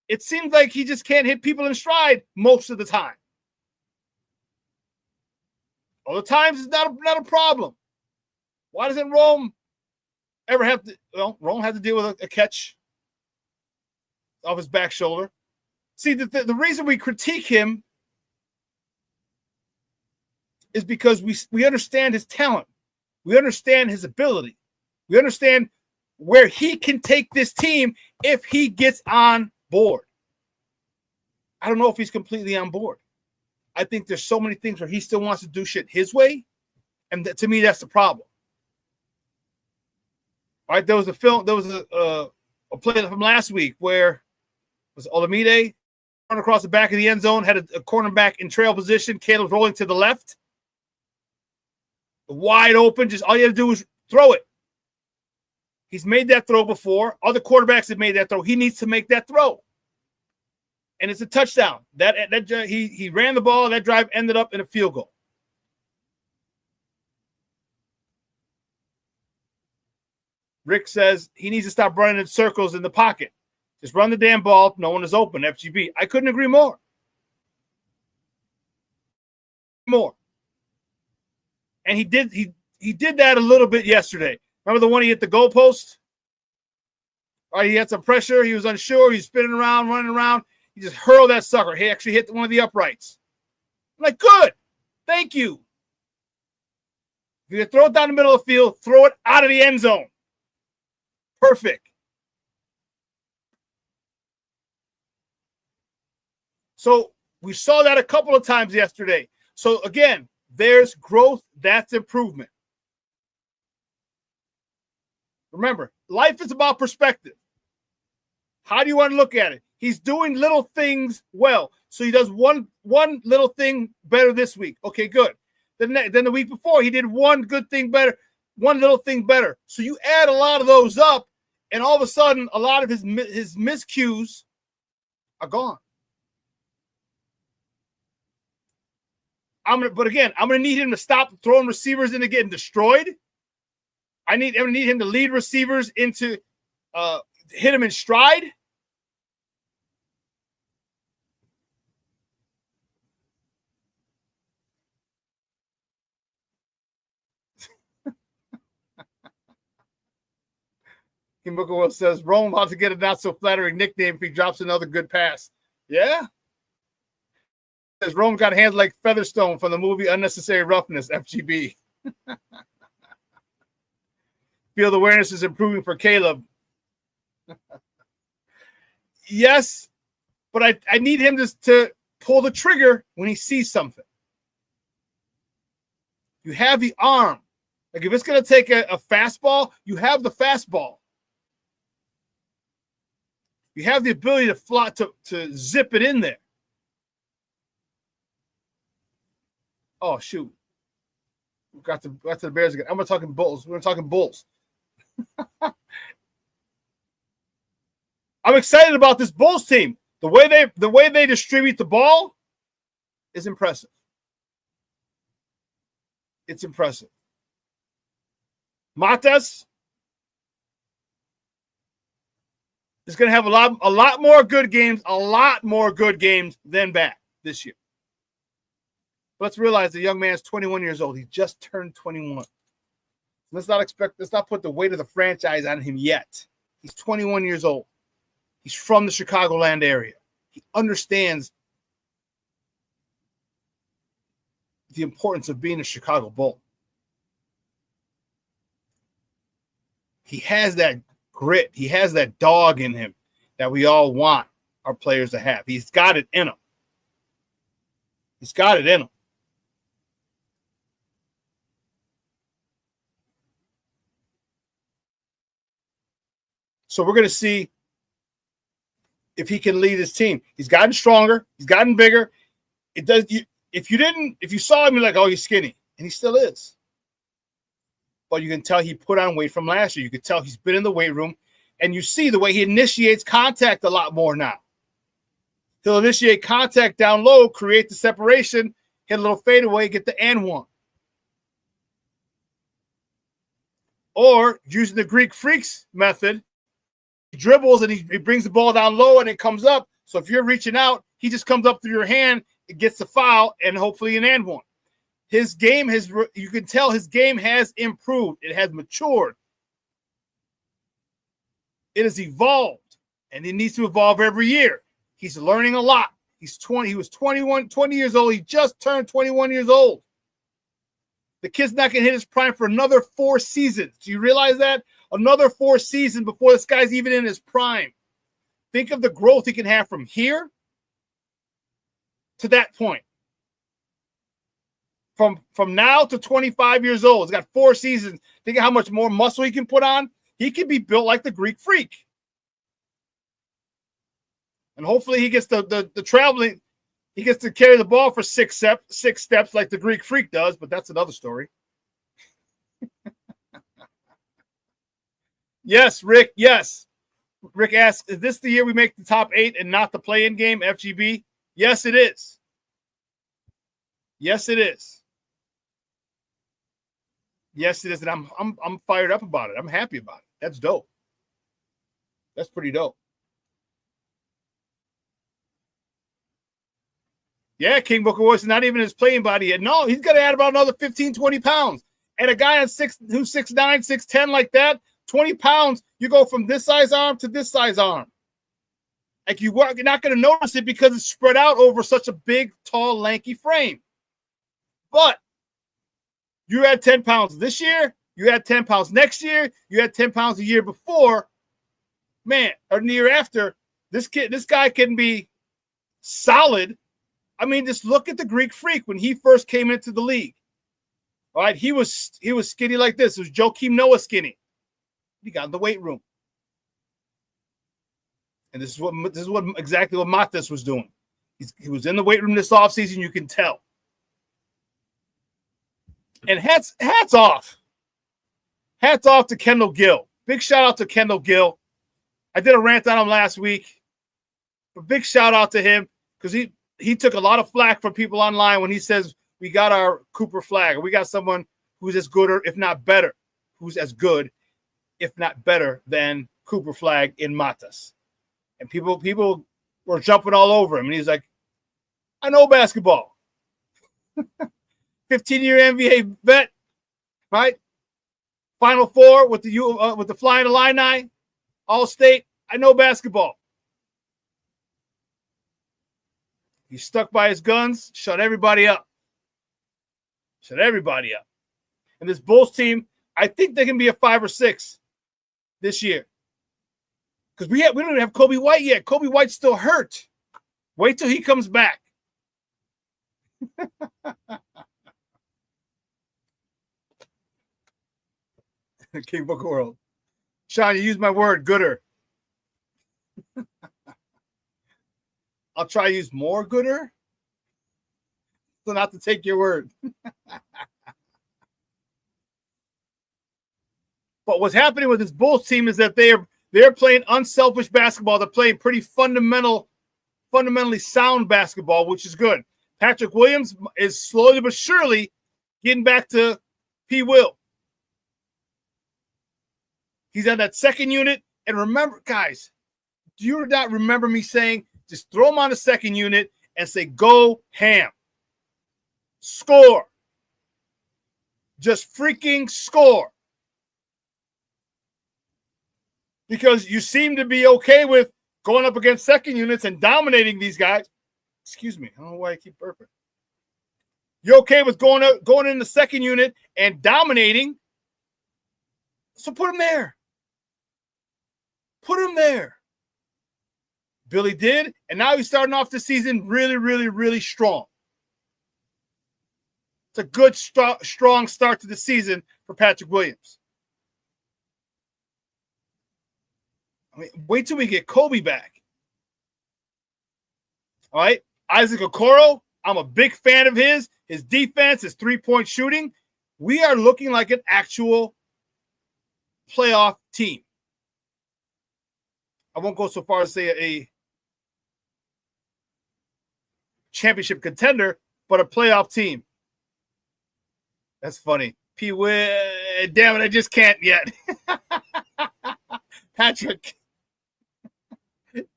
it seems like he just can't hit people in stride most of the time. Other times it's not a problem. Why doesn't Rome ever have to? Well, Rome had to deal with a catch off his back shoulder. See, the reason we critique him is because we understand his talent. We understand his ability. We understand where he can take this team if he gets on board. I don't know if he's completely on board. I think there's so many things where he still wants to do shit his way. And to me, that's the problem. All right, there was a play from last week where it was Olamide run across the back of the end zone, had a cornerback in trail position. Caleb's rolling to the left. Wide open, just all you have to do is throw it. He's made that throw before. Other quarterbacks have made that throw. He needs to make that throw. And it's a touchdown. He ran the ball. That drive ended up in a field goal. Rick says he needs to stop running in circles in the pocket. Just run the damn ball. No one is open. FGB. I couldn't agree more. And he did that a little bit yesterday. Remember the one he hit the goalpost? All right, he had some pressure. He was unsure. He was spinning around, running around. He just hurled that sucker. He actually hit one of the uprights. I'm like, good. Thank you. If you throw it down the middle of the field, throw it out of the end zone. Perfect. So we saw that a couple of times yesterday. So again, there's growth. That's improvement. Remember, life is about perspective. How do you want to look at it? He's doing little things well. So he does one little thing better this week. Okay, good. Then the week before, he did one good thing better, one little thing better. So you add a lot of those up, and all of a sudden, a lot of his miscues are gone. But again, I'm going to need him to stop throwing receivers into getting destroyed. I'm going to need him to lead receivers into hit him in stride. Kim Booker says, Rome about to get a not so flattering nickname if he drops another good pass. Yeah. Says Rome got hands like Featherstone from the movie Unnecessary Roughness, FGB. Field awareness is improving for Caleb. Yes, but I need him to pull the trigger when he sees something. You have the arm. Like if it's going to take a fastball, you have the fastball. You have the ability to zip it in there. Oh, shoot. We got to the Bears again. I'm talking Bulls. We're talking Bulls. I'm excited about this Bulls team. The way they distribute the ball is impressive. It's impressive. Matas is going to have a lot more good games than bad this year. Let's realize the young man is 21 years old. He just turned 21. Let's not put the weight of the franchise on him yet. He's 21 years old. He's from the Chicagoland area. He understands the importance of being a Chicago Bull. He has that grit. He has that dog in him that we all want our players to have. He's got it in him. He's got it in him. So we're going to see if he can lead his team. He's gotten stronger. He's gotten bigger. If you saw him, you're like, oh, he's skinny. And he still is. But you can tell he put on weight from last year. You can tell he's been in the weight room. And you see the way he initiates contact a lot more now. He'll initiate contact down low, create the separation, hit a little fadeaway, get the and one. Or using the Greek Freaks method, he dribbles and he brings the ball down low and it comes up. So if you're reaching out, he just comes up through your hand, it gets the foul, and hopefully an and one. His game you can tell his game has improved. It has matured. It has evolved, and it needs to evolve every year. He's learning a lot. He was 20 years old. He just turned 21 years old. The kid's not going to hit his prime for another 4 seasons. Do you realize that? Another 4 seasons before this guy's even in his prime. Think of the growth he can have from here to that point. From now to 25 years old. He's got 4 seasons. Think of how much more muscle he can put on. He can be built like the Greek Freak. And hopefully he gets the traveling. He gets to carry the ball for 6 steps like the Greek Freak does, but that's another story. Yes, Rick, yes. Rick asks, is this the year we make the top 8 and not the play-in game, FGB? Yes, it is. Yes, it is. Yes, it is, and I'm fired up about it. I'm happy about it. That's dope. That's pretty dope. Yeah, King Booker was not even his playing body yet. No, he's got to add about another 15, 20 pounds. And a guy who's 6'9", 6'10", like that, 20 pounds, you go from this size arm to this size arm. Like you're not going to notice it because it's spread out over such a big, tall, lanky frame. But you had 10 pounds this year, you had 10 pounds next year, you had 10 pounds the year before. Man, or the year after, this guy can be solid. I mean, just look at the Greek Freak when he first came into the league. All right, he was skinny like this. It was Joakim Noah skinny. He got in the weight room. And this is what exactly what Matas was doing. He was in the weight room this offseason, you can tell. And hats off. Hats off to Kendall Gill. Big shout out to Kendall Gill. I did a rant on him last week. But big shout out to him because he took a lot of flack from people online when he says we got our Cooper flag, or we got someone who's as good or if not better, who's as good, if not better than Cooper flag in Matas. And people were jumping all over him. And he's like, I know basketball. 15-year NBA vet, right? Final Four with the Flying Illini, All-State. I know basketball. He stuck by his guns, shut everybody up. Shut everybody up. And this Bulls team, I think they can be a 5 or 6 this year. Because we don't even have Kobe White yet. Kobe White's still hurt. Wait till he comes back. King Book World. Shawn, you used my word, gooder. I'll try to use more gooder. So not to take your word. But what's happening with this Bulls team is that they're playing unselfish basketball. They're playing pretty fundamentally sound basketball, which is good. Patrick Williams is slowly but surely getting back to P. Will. He's on that second unit. And remember, guys, do you not remember me saying, just throw him on the second unit and say, go ham. Score. Just freaking score. Because you seem to be okay with going up against second units and dominating these guys. Excuse me. I don't know why I keep burping. You're okay with going in the second unit and dominating. So put him there. Put him there. Billy did, and now he's starting off the season really, really, really strong. It's a good, strong start to the season for Patrick Williams. I mean, wait till we get Kobe back. All right? Isaac Okoro, I'm a big fan of his defense, his three-point shooting. We are looking like an actual playoff team. I won't go so far as say a championship contender, but a playoff team. That's funny. Damn it, I just can't yet. Patrick.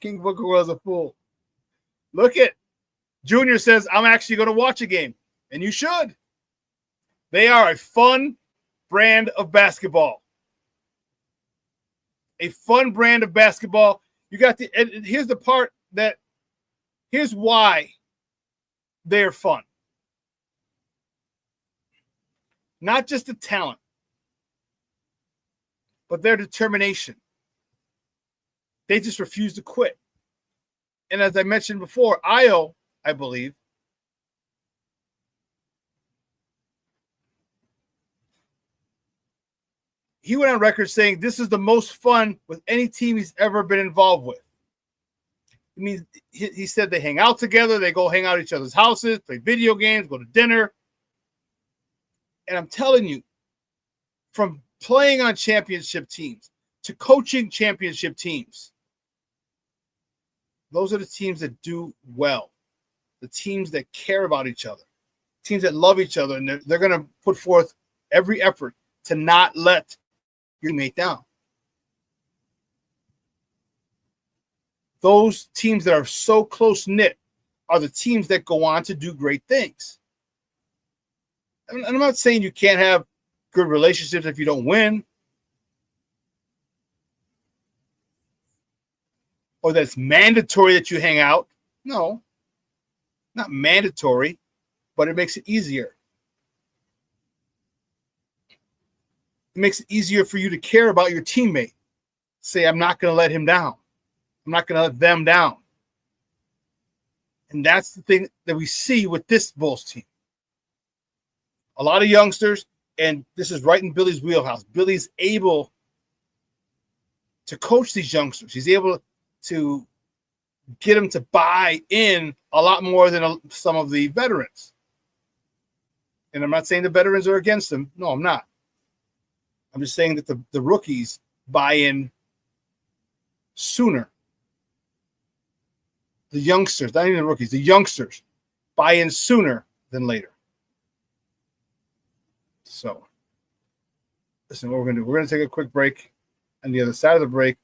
King Booker was a fool. Look at Junior says, I'm actually going to watch a game. And you should. They are a fun brand of basketball. A fun brand of basketball. You got and here's the part here's why they're fun. Not just the talent, but their determination. They just refuse to quit. And as I mentioned before, Io, I believe, he went on record saying this is the most fun with any team he's ever been involved with. I mean, he said they hang out together, they go hang out at each other's houses, play video games, go to dinner. And I'm telling you, from playing on championship teams to coaching championship teams, those are the teams that do well, the teams that care about each other, teams that love each other, and they're going to put forth every effort to not let your mate down. Those teams that are so close-knit are the teams that go on to do great things. And I'm not saying you can't have good relationships if you don't win, or that it's mandatory that you hang out. No, not mandatory, but it makes it easier. It makes it easier for you to care about your teammate. Say, I'm not going to let him down. I'm not going to let them down. And that's the thing that we see with this Bulls team. A lot of youngsters, and this is right in Billy's wheelhouse. Billy's able to coach these youngsters. He's able to get them to buy in a lot more than some of the veterans. And I'm not saying the veterans are against them. No, I'm not. I'm just saying that the rookies buy in sooner. The youngsters, not even the rookies, the youngsters buy in sooner than later. So, listen, what we're going to do, we're going to take a quick break. On the other side of the break,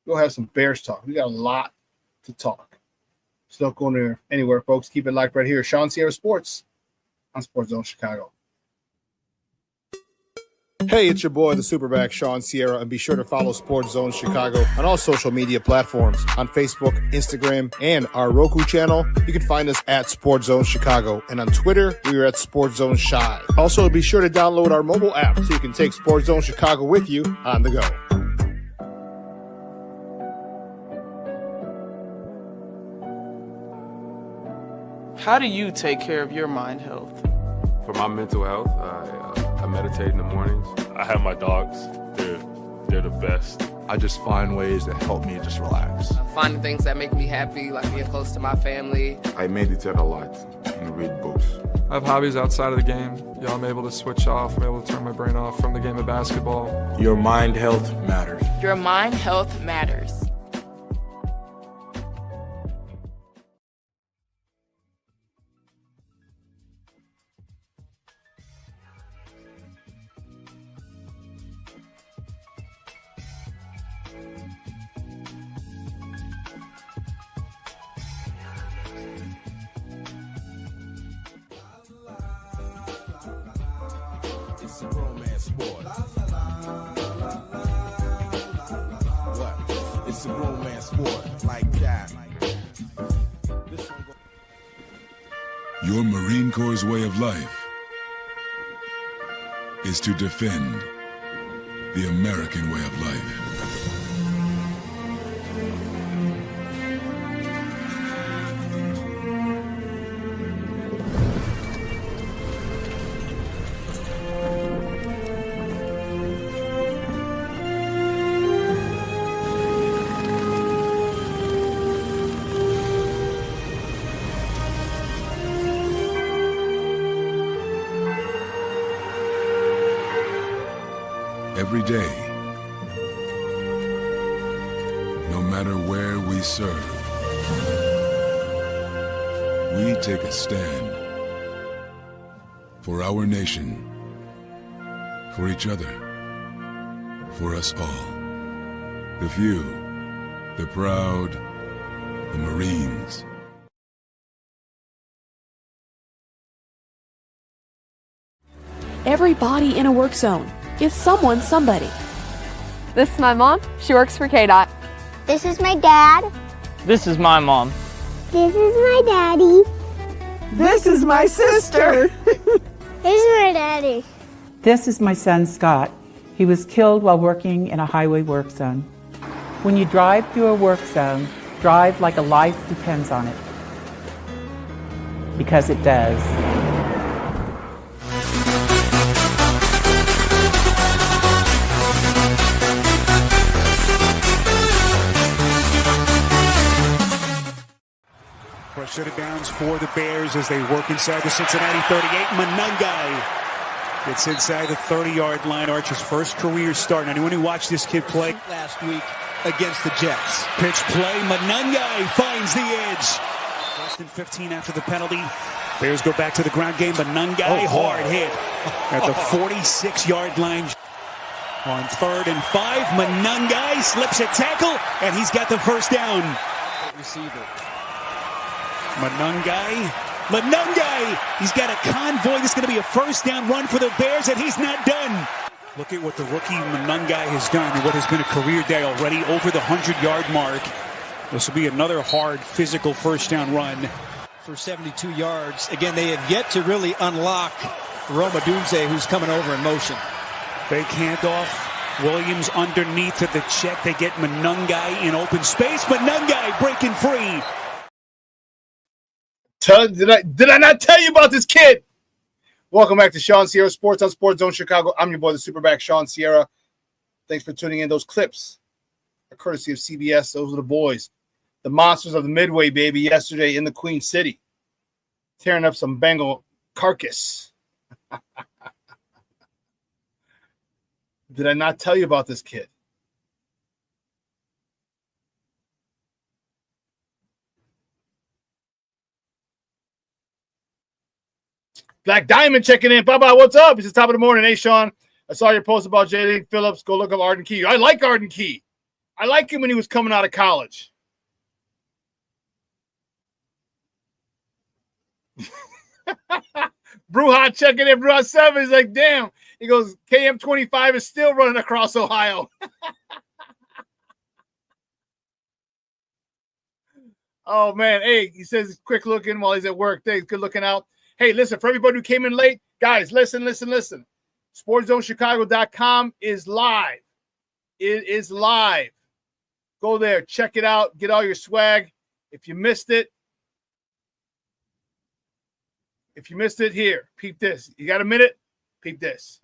we'll have some Bears talk. We got a lot to talk. So don't go anywhere, folks. Keep it locked right here. Shawn Sierra Sports on Sports Zone Chicago. Hey, it's your boy, the SuperBack, Shawn Sierra, and be sure to follow Sports Zone Chicago on all social media platforms, on Facebook, Instagram, and our Roku channel. You can find us at Sports Zone Chicago, and on Twitter, we are at Sports Zone Shy. Also, be sure to download our mobile app so you can take Sports Zone Chicago with you on the go. How do you take care of your mind health? For my mental health, I meditate in the mornings. I have my dogs. They're the best. I just find ways that help me just relax. Finding things that make me happy, like being close to my family. I meditate a lot and read books. I have hobbies outside of the game. I'm able to switch off. I'm able to turn my brain off from the game of basketball. Your mind health matters. Your mind health matters. It's a romance sport. What? It's a romance sport like that. Your Marine Corps' way of life is to defend the American way of life. every day. No matter where we serve, we take a stand for our nation, for each other, for us all. The few, the proud, the Marines. Every body in a work zone is someone's somebody. This is my mom. She works for KDOT. This is my dad. This is my mom. This is my daddy. This is my sister. This is my daddy. This is my son, Scott. He was killed while working in a highway work zone. When you drive through a work zone, drive like a life depends on it. Because it does. First set of downs for the Bears as they work inside the Cincinnati 38. Manungai gets inside the 30-yard line. Archer's first career start. Anyone who watched this kid play last week against the Jets. Pitch play. Manungai finds the edge. First and 15 after the penalty. Bears go back to the ground game. Manungai hard hit at the 46-yard line. On 3rd and 5, Manungai slips a tackle, and he's got the first down. Receiver. Manungai, he's got a convoy. This is going to be a first down run for the Bears, and he's not done. Look at what the rookie Manungai has done and what has been a career day already, over the 100-yard mark. This will be another hard, physical first down run. For 72 yards. Again, they have yet to really unlock Roma Dunze, who's coming over in motion. Fake handoff. Williams underneath to the check. They get Manungai in open space. Manungai breaking free. Did I not tell you about this kid? Welcome back to ShawnSierraSports on Sports Zone Chicago. I'm your boy, the SuperBack, Shawn Sierra. Thanks for tuning in. Those clips are courtesy of CBS. Those are the boys. The monsters of the Midway, baby, yesterday in the Queen City. Tearing up some Bengal carcass. Did I not tell you about this kid? Black Diamond checking in. Bye-bye, what's up? It's the top of the morning. Hey, Shawn, I saw your post about J.D. Phillips. Go look up Arden Key. I like Arden Key. I like him when he was coming out of college. Bruhot checking in. Bruhot 7 is like, damn. He goes, KM25 is still running across Ohio. Oh, man. Hey, he says quick looking while he's at work. Thanks. Good looking out. Hey, listen, for everybody who came in late, guys, listen. SportsZoneChicago.com is live. It is live. Go there. Check it out. Get all your swag. If you missed it, here, peep this. You got a minute? Peep this.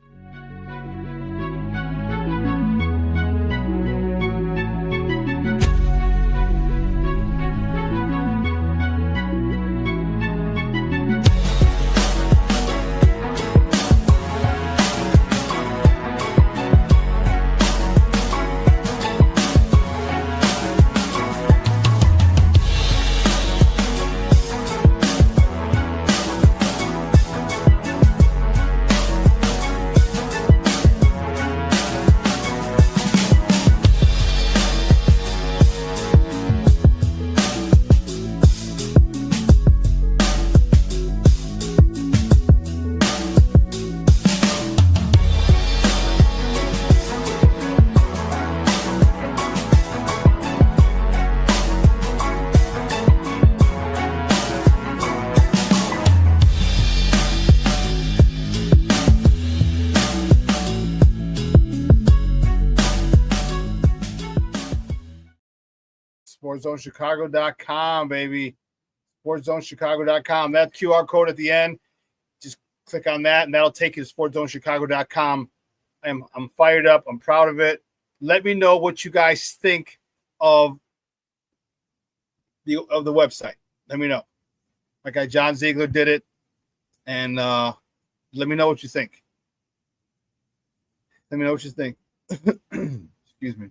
SportsZoneChicago.com, baby. SportsZoneChicago.com. That QR code at the end, just click on that, and that'll take you to SportsZoneChicago.com. I'm fired up. I'm proud of it. Let me know what you guys think of the website. Let me know. My guy John Ziegler did it, and let me know what you think. Let me know what you think. Excuse me.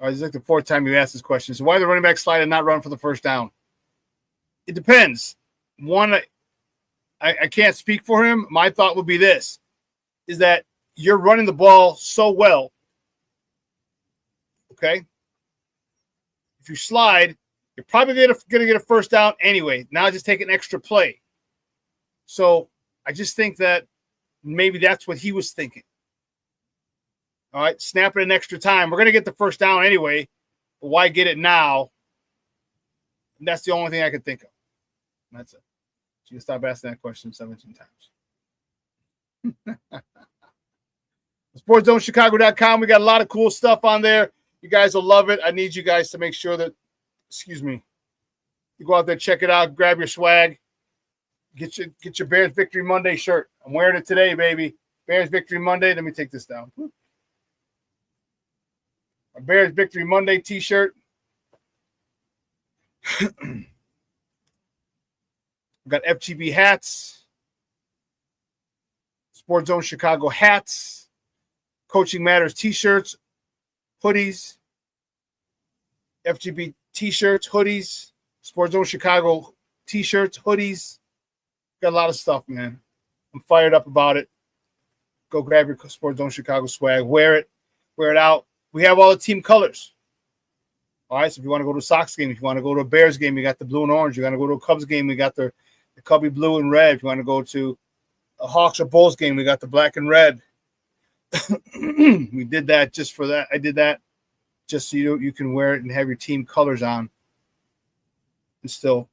All right, this is like the fourth time you asked this question. So why did the running back slide and not run for the first down? It depends. One, I can't speak for him. My thought would be this, is that you're running the ball so well, okay? If you slide, you're probably going to get a first down anyway. Now just take an extra play. So I just think that maybe that's what he was thinking. All right, snap it an extra time. We're going to get the first down anyway, but why get it now? And that's the only thing I could think of. That's it. So you can stop asking that question 17 times. SportsZoneChicago.com. We got a lot of cool stuff on there. You guys will love it. I need you guys to make sure that, you go out there, check it out, grab your swag. Get your Bears Victory Monday shirt. I'm wearing it today, baby. Bears Victory Monday. Let me take this down. A Bears Victory Monday t-shirt. We've got FGB hats. Sports Zone Chicago hats. Coaching Matters t-shirts. Hoodies. FGB t-shirts, hoodies. Sports Zone Chicago t-shirts, hoodies. Got a lot of stuff, man. I'm fired up about it. Go grab your Sports Zone Chicago swag. Wear it out. We have all the team colors. All right, so if you want to go to a Sox game, if you want to go to a Bears game, you got the blue and orange. You want to go to a Cubs game, we got the Cubby blue and red. If you want to go to a Hawks or Bulls game, we got the black and red. We did that just for that. I did that just so you can wear it and have your team colors on and still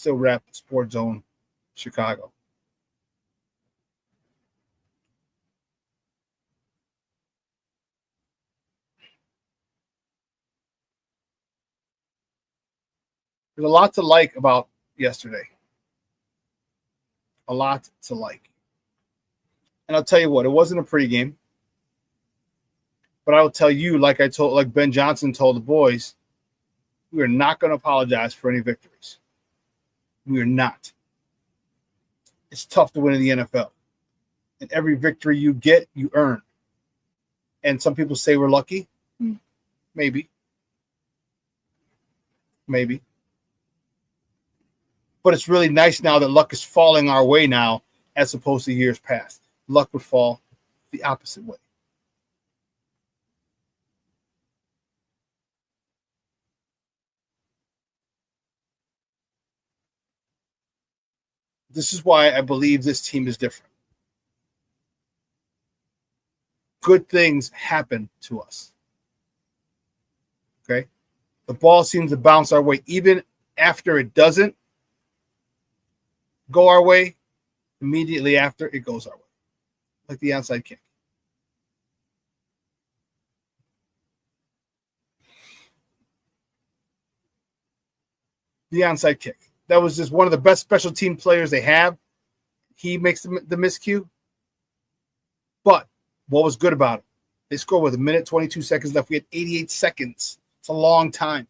rep Sports Zone Chicago. There's a lot to like about yesterday. A lot to like. And I'll tell you what, it wasn't a pretty game. But I will tell you, like Ben Johnson told the boys, we are not going to apologize for any victories. We are not. It's tough to win in the NFL. And every victory you get, you earn. And some people say we're lucky. Maybe. But it's really nice now that luck is falling our way now as opposed to years past. Luck would fall the opposite way. This is why I believe this team is different. Good things happen to us. Okay? The ball seems to bounce our way. Even after it doesn't go our way, immediately after it goes our way. Like the onside kick. The onside kick. That was just one of the best special team players they have. He makes the miscue. But what was good about it? They scored with 1:22 seconds left. We had 88 seconds. It's a long time.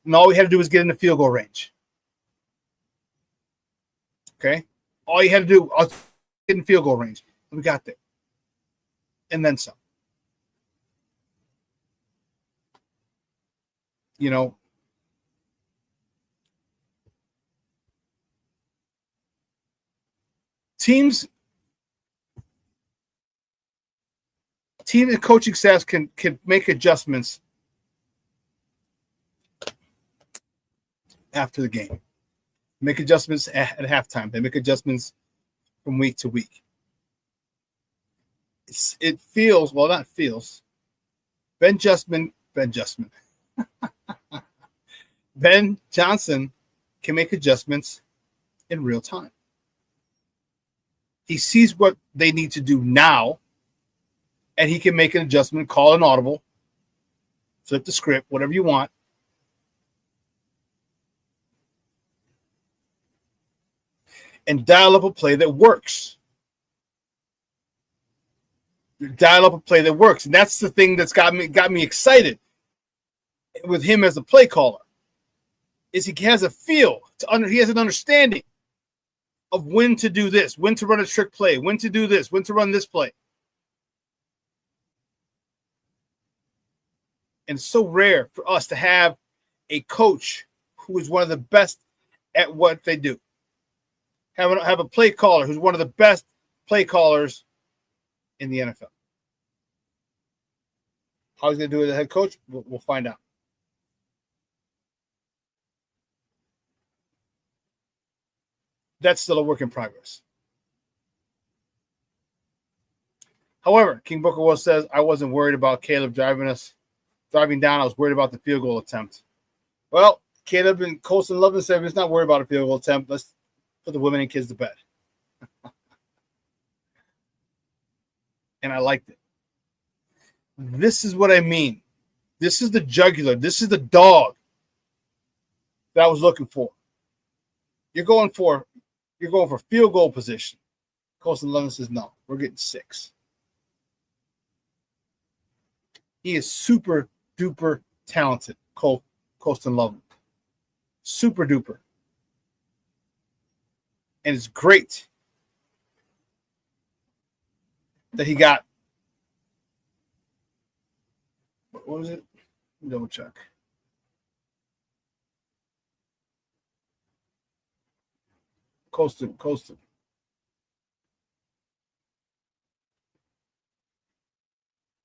And all we had to do was get in the field goal range. Okay? All you had to do was get in field goal range. And we got there. And then some. You know, team and coaching staffs can make adjustments after the game. Make adjustments at halftime. They make adjustments from week to week. It feels, well, not feels. Ben Johnson can make adjustments in real time. He sees what they need to do now, and he can make an adjustment, call an audible, flip the script, whatever you want. And dial up a play that works. Dial up a play that works. And that's the thing that's got me excited with him as a play caller. Is he has a feel. He has an understanding. of when to do this, when to run a trick play, when to do this, when to run this play. And it's so rare for us to have a coach who is one of the best at what they do. Have a play caller who's one of the best play callers in the NFL. How he's going to do it as a head coach, we'll find out. That's still a work in progress. However, King Booker Will says, I wasn't worried about Caleb driving down. I was worried about the field goal attempt. Well, Caleb and Colston Lovin said, it's not worried about a field goal attempt. Let's put the women and kids to bed. And I liked it. This is what I mean. This is the jugular. This is the dog that I was looking for. You're going for field goal position. Colston Lovin says, no, we're getting 6. He is super duper talented, Colston Lovin. Super duper. And it's great that he got, what was it? Double check. Colston.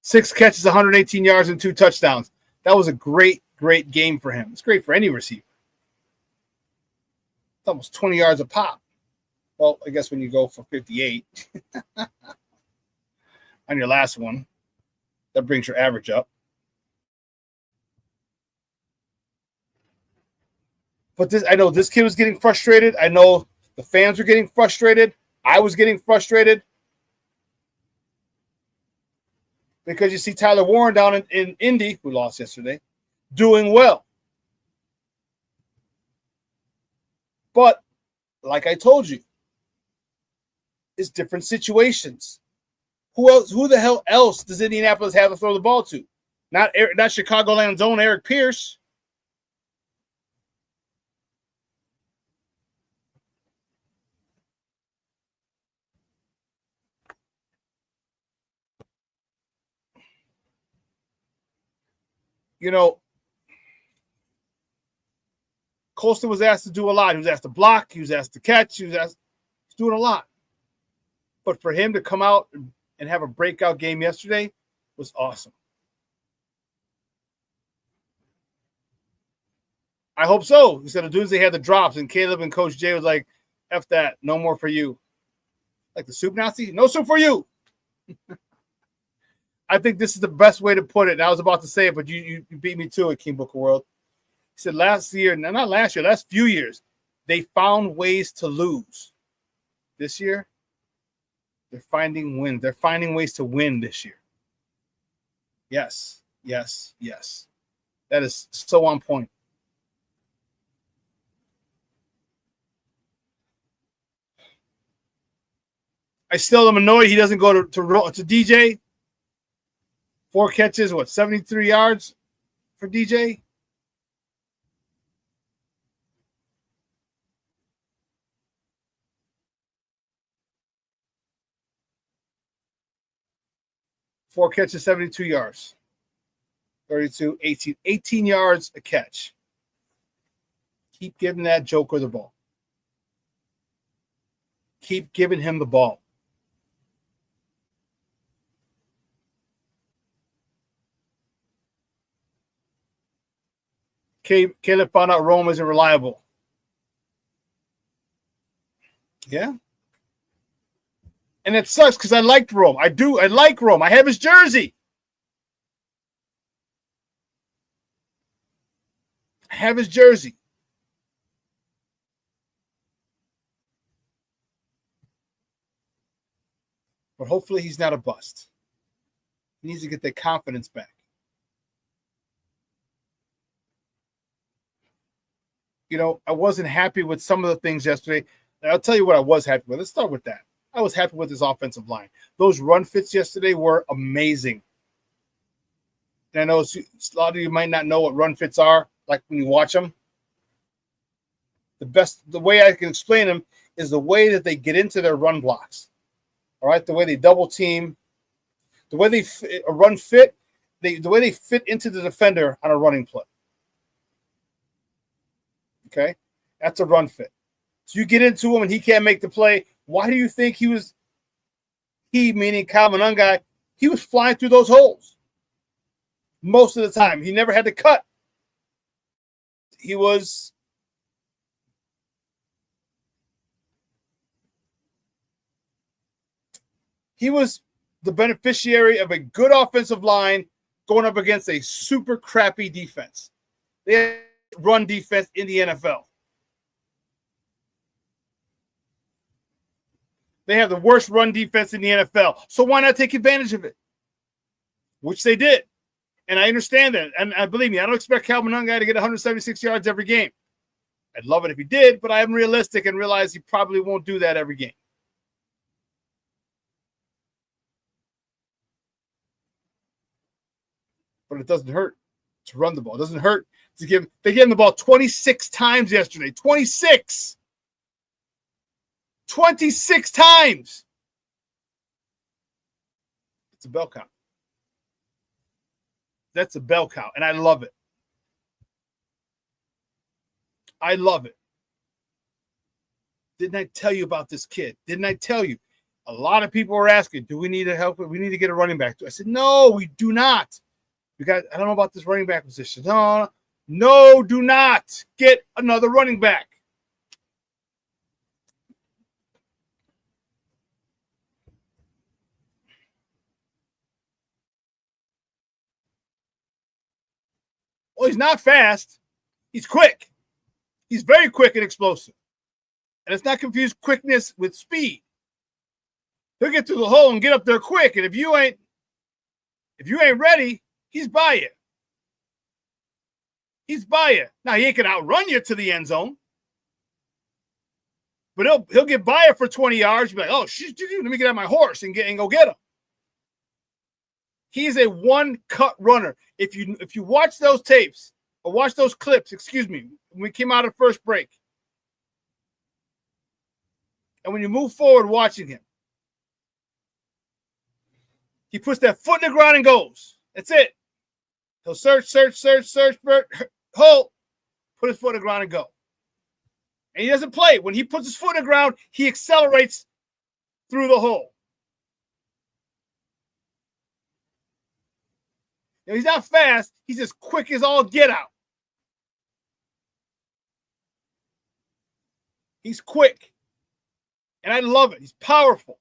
6 catches, 118 yards, and 2 touchdowns. That was a great game for him. It's great for any receiver. It's almost 20 yards a pop. Well, I guess when you go for 58 on your last one, that brings your average up. But I know this kid was getting frustrated. I know the fans were getting frustrated. I was getting frustrated. Because you see Tyler Warren down in Indy, who lost yesterday, doing well. But, like I told you, it's different situations. Who the hell else does Indianapolis have to throw the ball to? Not Chicagoland's own Eric Pierce. You know, Colston was asked to do a lot. He was asked to block. He was asked to catch. He was doing a lot. But for him to come out and have a breakout game yesterday was awesome. I hope so. He said as soon as they had the drops and Caleb and Coach Jay was like, F that, no more for you. Like the soup Nazi? No soup for you. I think this is the best way to put it. And I was about to say it, but you beat me to it, King Booker World. He said last few years, they found ways to lose. This year, they're finding wins. They're finding ways to win this year. Yes. That is so on point. I still am annoyed he doesn't go to DJ. 4 catches, 73 yards for DJ? Four catches, 72 yards. 32, 18 yards a catch. Keep giving that joker the ball. Keep giving him the ball. Caleb found out Rome isn't reliable. Yeah. And it sucks because I liked Rome. I like Rome. I have his jersey. But hopefully he's not a bust. He needs to get that confidence back. You know, I wasn't happy with some of the things yesterday. And I'll tell you what I was happy with. Let's start with that. I was happy with his offensive line. Those run fits yesterday were amazing. And I know a lot of you might not know what run fits are, like when you watch them. The way I can explain them is the way that they get into their run blocks. All right, the way they double team, the way they run fit, the way they fit into the defender on a running play. Okay, that's a run fit. So you get into him and he can't make the play. Why do you think he, meaning Kyle Monangai, he was flying through those holes most of the time? He never had to cut. He was the beneficiary of a good offensive line going up against a super crappy defense. They had run defense in the NFL. They have the worst run defense in the NFL. So why not take advantage of it? Which they did. And I understand that. And believe me, I don't expect Kyle Monangai to get 176 yards every game. I'd love it if he did, but I am realistic and realize he probably won't do that every game. But it doesn't hurt to run the ball. It doesn't hurt to give. They gave him the ball 26 times yesterday. 26. 26 times. It's a bell count. That's a bell count, and I love it. I love it. Didn't I tell you about this kid? Didn't I tell you? A lot of people were asking, do we need to help? We need to get a running back. I said, no, we do not. I don't know about this running back position. No, do not get another running back. Well, he's not fast. He's quick. He's very quick and explosive. And let's not confuse quickness with speed. He'll get through the hole and get up there quick. And if you ain't ready, he's by you. He's by you. Now, he ain't going to outrun you to the end zone. But he'll get by you for 20 yards. You'll be like, oh, let me get on my horse and go get him. He's a one-cut runner. If you watch those tapes, or watch those clips, when we came out of first break, and when you move forward watching him, he puts that foot in the ground and goes. That's it. He'll search, hole, put his foot in the ground and go. And he doesn't play. When he puts his foot in the ground, he accelerates through the hole. He's not fast. He's as quick as all get out. He's quick. And I love it. He's powerful.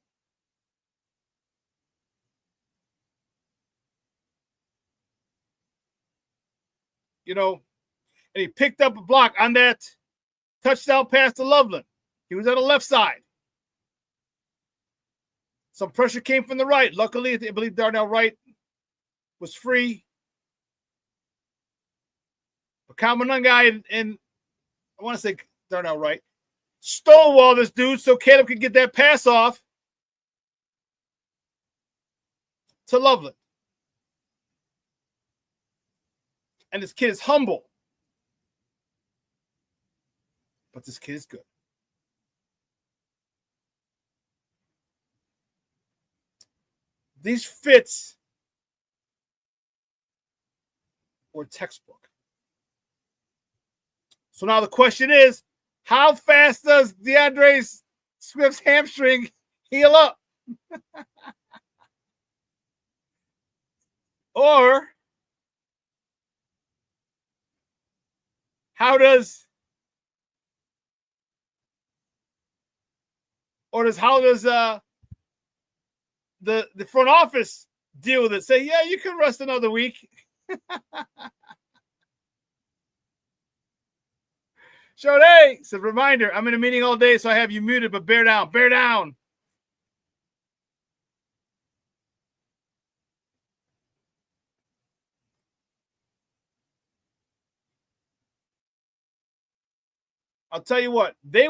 And he picked up a block on that touchdown pass to Loveland. He was on the left side. Some pressure came from the right. Luckily, I believe Darnell Wright was free. But Kyle Monangai and I want to say Darnell Wright stonewall this dude so Caleb could get that pass off to Loveland. And this kid is humble. But this kid is good. These fits were textbook. So now the question is, how fast does DeAndre Swift's hamstring heal up? Or how does the front office deal with it? Say, yeah, you can rest another week. Sade said, reminder, I'm in a meeting all day, so I have you muted, but bear down. Bear down. I'll tell you what, this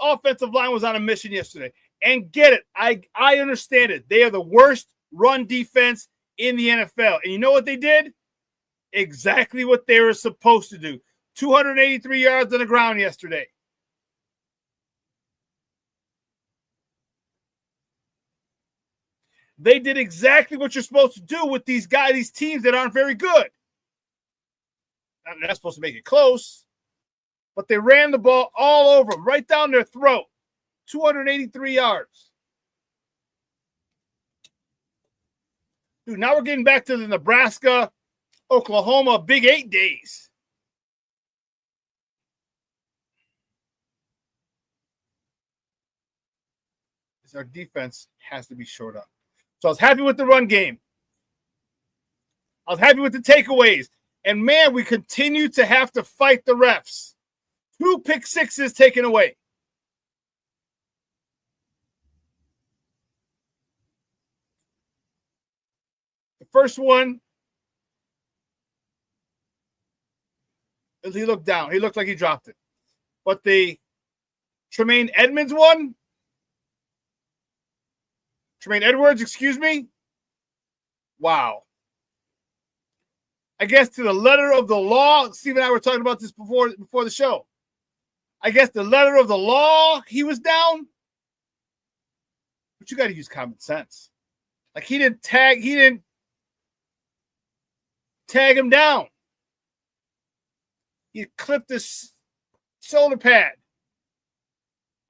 offensive line was on a mission yesterday. And get it, I understand it. They are the worst run defense in the NFL. And you know what they did? Exactly what they were supposed to do. 283 yards on the ground yesterday. They did exactly what you're supposed to do with these teams that aren't very good. They're not supposed to make it close, but they ran the ball all over them, right down their throat. 283 yards. Dude, now we're getting back to the Nebraska, Oklahoma Big 8 days. Our defense has to be shored up. So I was happy with the run game. I was happy with the takeaways. And, man, we continue to have to fight the refs. 2 pick sixes taken away. The first one, he looked down. He looked like he dropped it. But the Tremaine Edwards one, excuse me. Wow. I guess to the letter of the law, Steve and I were talking about this before the show. I guess the letter of the law, he was down. But you got to use common sense. Like he didn't tag him down. He clipped his shoulder pad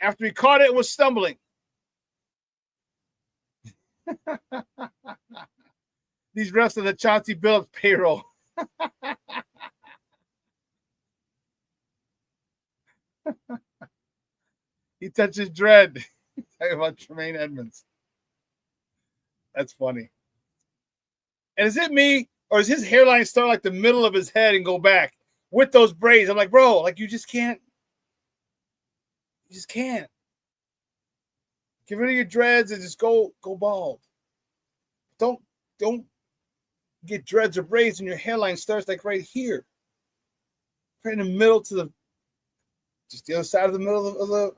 after he caught it and was stumbling. These refs are the Chauncey Billups payroll. He touches dread. Talking about Tremaine Edwards. That's funny. And is it me, or is his hairline start like the middle of his head and go back with those braids? I'm like, bro, like you just can't. You just can't. Get rid of your dreads and just go bald. Don't get dreads or braids and your hairline starts like right here. Right in the middle to the other side of the middle of the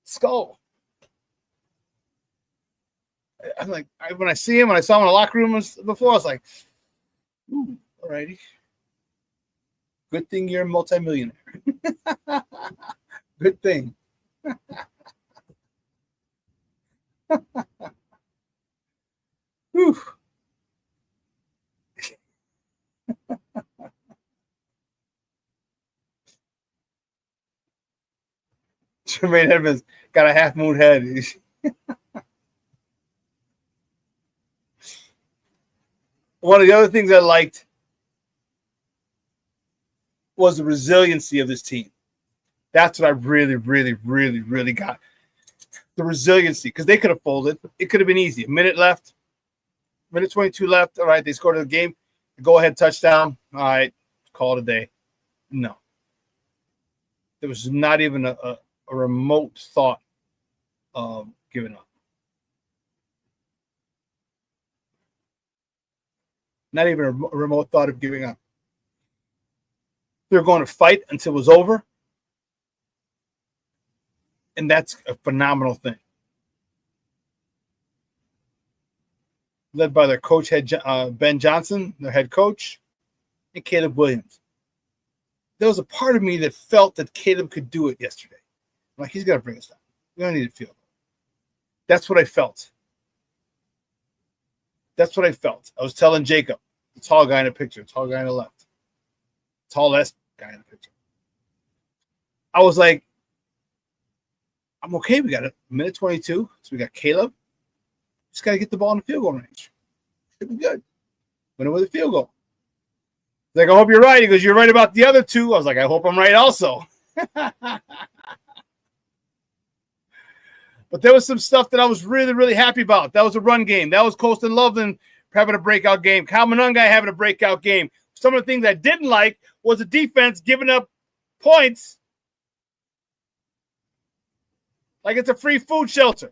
skull. I'm like, when I saw him in the locker room before, I was like, ooh, all righty. Good thing you're a multimillionaire. Good thing. Whew. Tremaine Edwards got a half moon head. One of the other things I liked was the resiliency of this team. That's what I really, really, really, really got. The resiliency, because they could have folded. It could have been easy. A minute left. Minute 22 left. All right, they scored the game. Go-ahead touchdown. All right, call it a day. No. There was not even a remote thought of giving up. Not even a remote thought of giving up. They were going to fight until it was over. And that's a phenomenal thing. Led by their coach, Ben Johnson, their head coach, and Caleb Williams. There was a part of me that felt that Caleb could do it yesterday. I'm like, he's got to bring us down. We don't need a field goal. That's what I felt. That's what I felt. I was telling Jacob, the tall guy in the picture, the tall guy on the left, tallest guy in the picture. I was like, I'm okay. We got a minute 22. So we got Caleb. Just got to get the ball in the field goal range. Should be good. Win it with a field goal. He's like, I hope you're right. He goes, you're right about the other two. I was like, I hope I'm right also. But there was some stuff that I was really, really happy about. That was a run game. That was Colston Loveland having a breakout game. Kyle Monungai having a breakout game. Some of the things I didn't like was the defense giving up points like it's a free food shelter.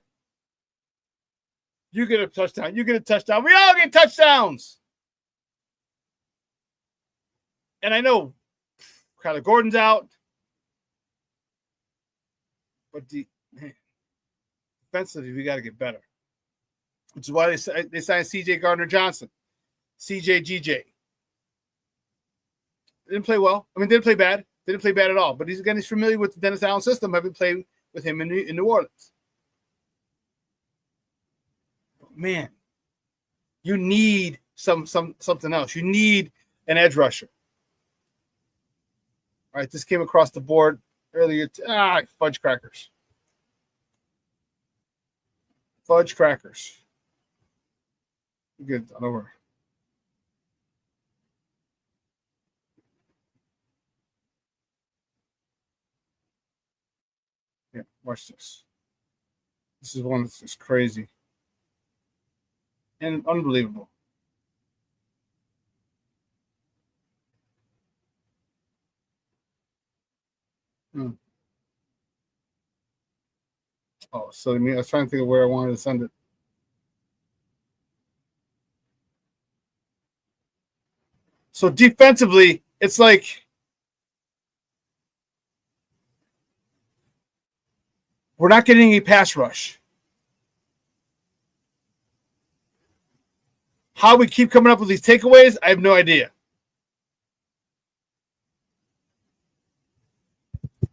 You get a touchdown. You get a touchdown. We all get touchdowns. And I know Kyler Gordon's out. But defensively, we got to get better. Which is why they signed C.J. Gardner-Johnson. CJGJ. Didn't play well. I mean, didn't play bad. Didn't play bad at all. But he's familiar with the Dennis Allen system, having played with him in New Orleans. man, you need something else. You need an edge rusher. All right, this came across the board earlier. Fudge crackers. Fudge crackers. Good, done over. Yeah, watch this. This is one that's just crazy and unbelievable. Oh, so I was trying to think of where I wanted to send it. So defensively, it's like we're not getting any pass rush. How we keep coming up with these takeaways, I have no idea.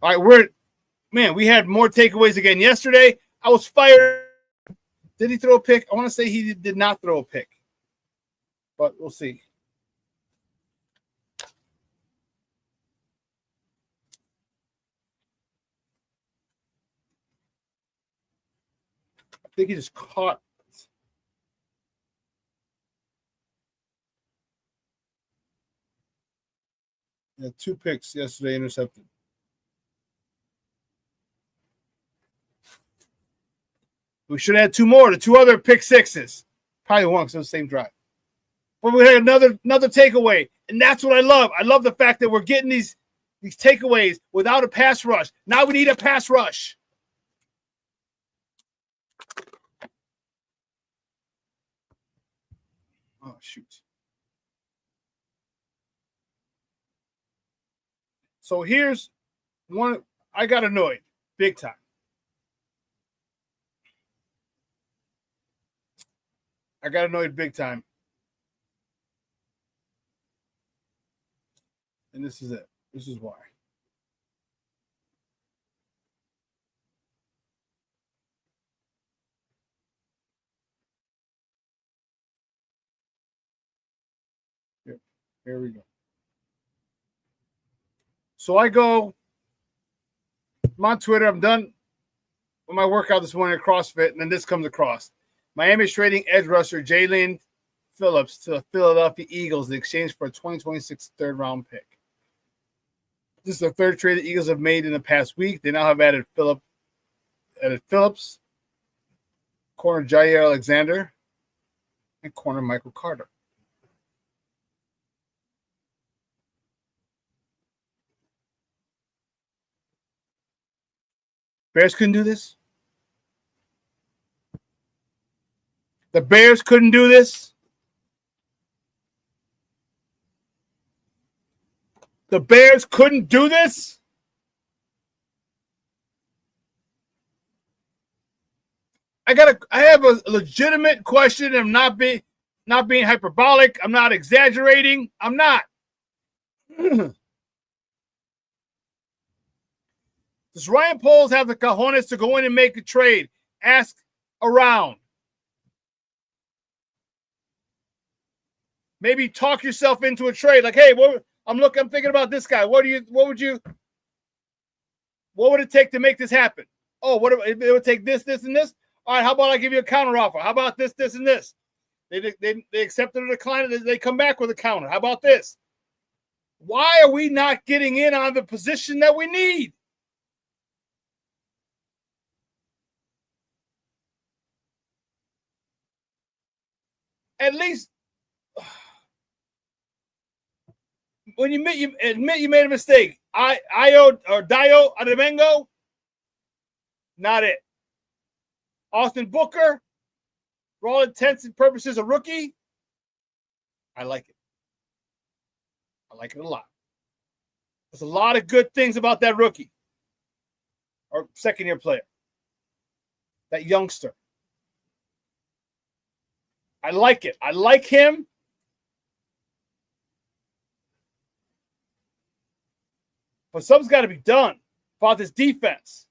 All right, we had more takeaways again yesterday. I was fired. Did he throw a pick? I want to say he did not throw a pick, but we'll see. I think he just caught. Yeah, 2 picks yesterday intercepted. We should have had 2 more, the 2 other pick sixes. Probably one because it was the same drive. But we had another takeaway, and that's what I love. I love the fact that we're getting these takeaways without a pass rush. Now we need a pass rush. Oh, shoot. So here's one. I got annoyed big time. And this is it. This is why. Here we go. So I'm on Twitter. I'm done with my workout this morning at CrossFit, and then this comes across. Miami is trading edge rusher Jalen Phillips to the Philadelphia Eagles in exchange for a 2026 third-round pick. This is the third trade the Eagles have made in the past week. They now have added Phillips, corner Jair Alexander, and corner Michael Carter. Bears couldn't do this. The Bears couldn't do this. The Bears couldn't do this. I have a legitimate question. I'm not being hyperbolic. I'm not exaggerating. I'm not. Does Ryan Poles have the cojones to go in and make a trade? Ask around. Maybe talk yourself into a trade. Like, hey, I'm thinking about this guy. What would it take to make this happen? Oh, it would take this, and this. All right, how about I give you a counter offer? How about this, and this? They accepted a decline. They come back with a counter. How about this? Why are we not getting in on the position that we need? At least when you admit you made a mistake. Dio Ademengo, not it. Austin Booker, for all intents and purposes, a rookie. I like it. I like it a lot. There's a lot of good things about that rookie or second-year player, that youngster. I like it. I like him. But something's got to be done about this defense.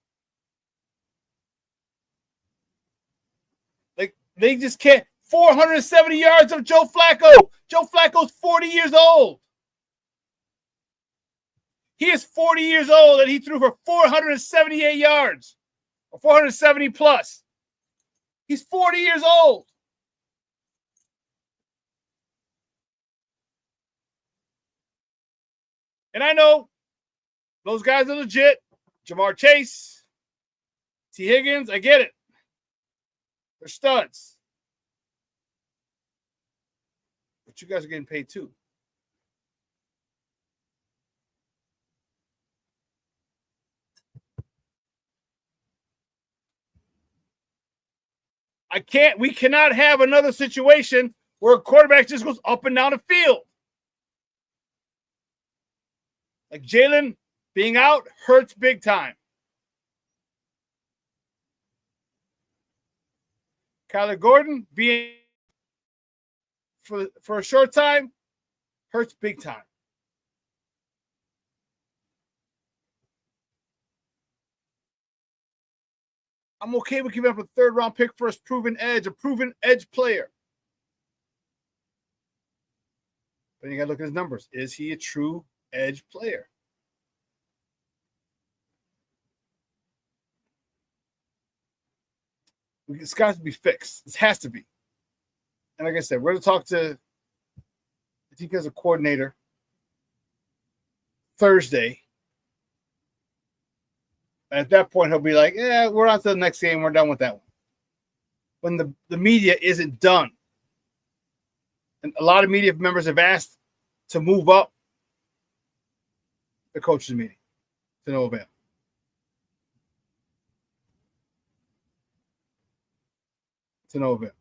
Like, They just can't. 470 yards of Joe Flacco. Joe Flacco's 40 years old. He is 40 years old, and he threw for 478 yards, or 470 plus. He's 40 years old. And I know those guys are legit. Jamar Chase, T. Higgins, I get it. They're studs. But you guys are getting paid too. We cannot have another situation where a quarterback just goes up and down the field. Like Jalen being out hurts big time. Kyler Gordon being for a short time hurts big time. I'm okay with giving up a third-round pick for a proven edge player. But you got to look at his numbers. Is he a true edge player? It's got to be fixed. This has to be. And like I said, we're going to talk to, I think, as a coordinator Thursday. At that point, he'll be like, yeah, we're on to the next game. We're done with that one. When the media isn't done. And a lot of media members have asked to move up the coaches' meeting to no avail. To no avail.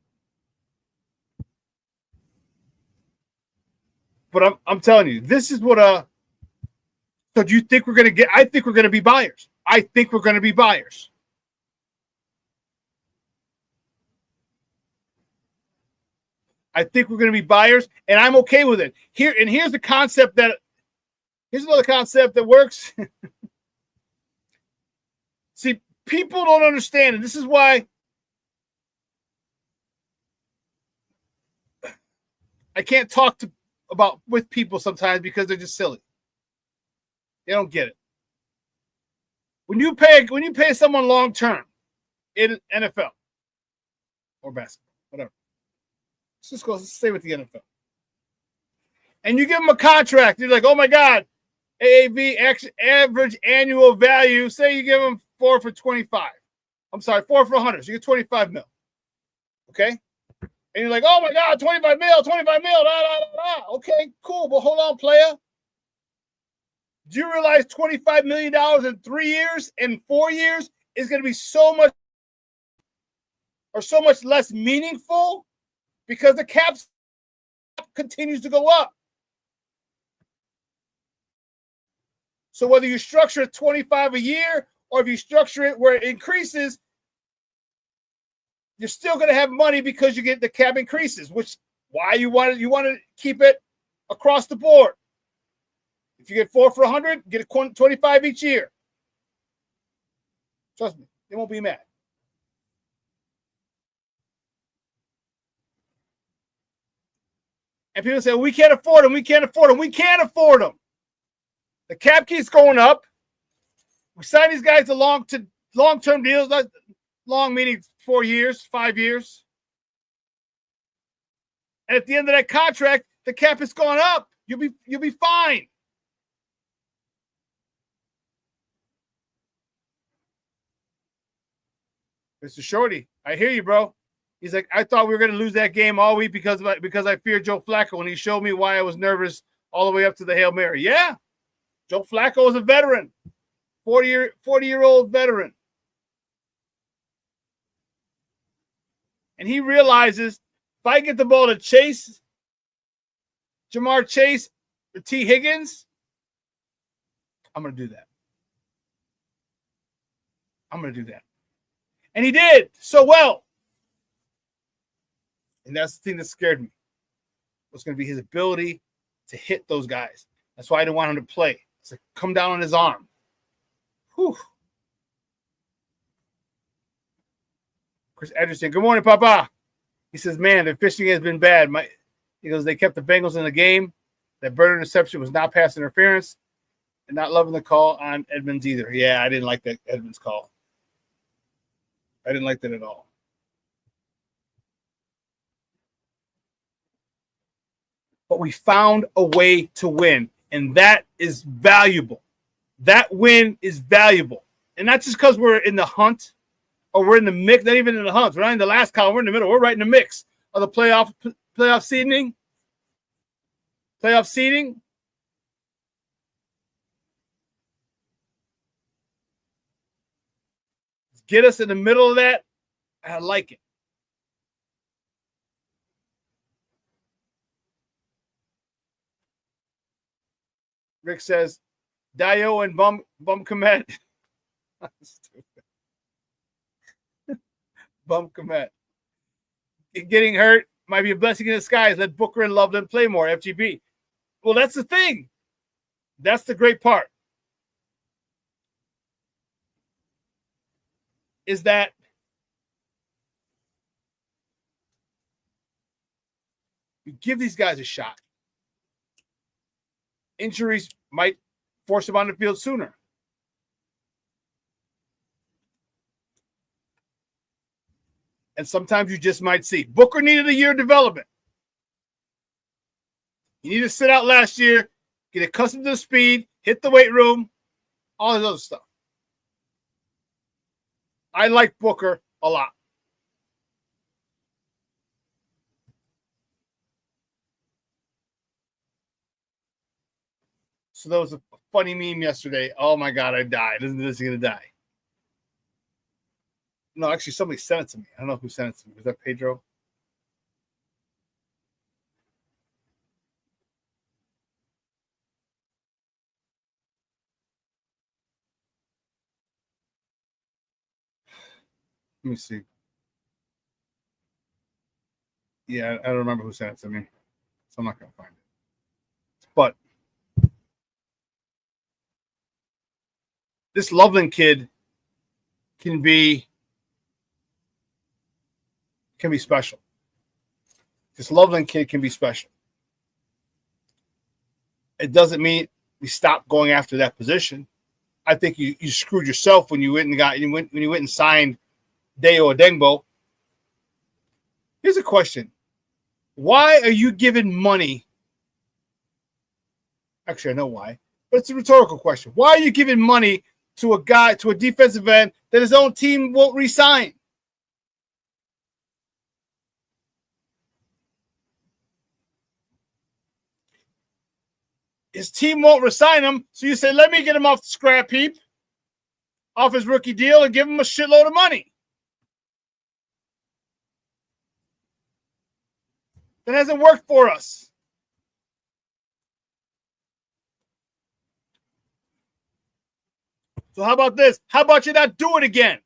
But I'm telling you, this is what so do you think we're going to get? I think we're going to be buyers. I think we're going to be buyers. I think we're going to be buyers, and I'm okay with it. Here's the concept here's another concept that works. See, people don't understand, and this is why I can't talk with people sometimes because they're just silly. They don't get it. When you pay someone long term in NFL or basketball, whatever. Let's stay with the NFL. And you give them a contract. You're like, oh my God, AAV average annual value. Say you give them 4 for 25. I'm sorry, 4 for 100. So you get 25 mil. Okay? And you're like, oh my God, 25 mil, da, da, da. Okay, cool. But hold on, player. Do you realize $25 million in 3 years and 4 years is going to be so much less meaningful because the cap continues to go up? So whether you structure it 25 a year or if you structure it where it increases, you're still going to have money because you get the cap increases, which why you want to keep it across the board. If you get 4 for 100, get 25 each year. Trust me, they won't be mad. And people say, we can't afford them. We can't afford them. We can't afford them. The cap keeps going up. We sign these guys to long-term deals. Not long meaning 4 years, 5 years. And at the end of that contract, the cap has gone up. You'll be fine. Mr. Shorty, I hear you, bro. He's like, I thought we were going to lose that game all week because I feared Joe Flacco, and he showed me why I was nervous all the way up to the Hail Mary. Yeah, Joe Flacco is a veteran, 40-year-old veteran. And he realizes if I get the ball to Chase, Jamar Chase, or T. Higgins, I'm going to do that. I'm going to do that. And he did so well. And that's the thing that scared me. Was going to be his ability to hit those guys. That's why I didn't want him to play. It's like come down on his arm. Whew. Chris Edgerton, good morning, Papa. He says, man, the fishing has been bad. He goes, they kept the Bengals in the game. That bird interception was not pass interference. And not loving the call on Edmonds either. Yeah, I didn't like that Edmonds call. I didn't like that at all. But we found a way to win, and that is valuable. That win is valuable. And not just because we're in the hunt or we're in the mix, not even in the hunt. We're not in the last column. We're in the middle. We're right in the mix of the playoff seeding. Playoff seeding. Get us in the middle of that. I like it. Rick says, Dio and Bum Komet. Bum Komet. Getting hurt might be a blessing in disguise. Let Booker and Loveland play more. FGB. Well, that's the thing. That's the great part. Is that you give these guys a shot. Injuries might force them on the field sooner. And sometimes you just might see. Booker needed a year of development. He needed to sit out last year, get accustomed to the speed, hit the weight room, all this other stuff. I like Booker a lot. So there was a funny meme yesterday. Oh my God, I died. Isn't this going to die? No, actually, somebody sent it to me. I don't know who sent it to me. Was that Pedro? Let me see. Yeah, I don't remember who sent it to me. So I'm not going to find it. But this Loveland kid can be special. This Loveland kid can be special. It doesn't mean we stop going after that position. I think you screwed yourself when you went and signed Deo Adengbo. Here's a question. Why are you giving money? Actually, I know why, but it's a rhetorical question. Why are you giving money to a defensive end that his own team won't re-sign? His team won't resign him, so you say, let me get him off the scrap heap, off his rookie deal, and give him a shitload of money. That hasn't worked for us. So how about this? How about you not do it again?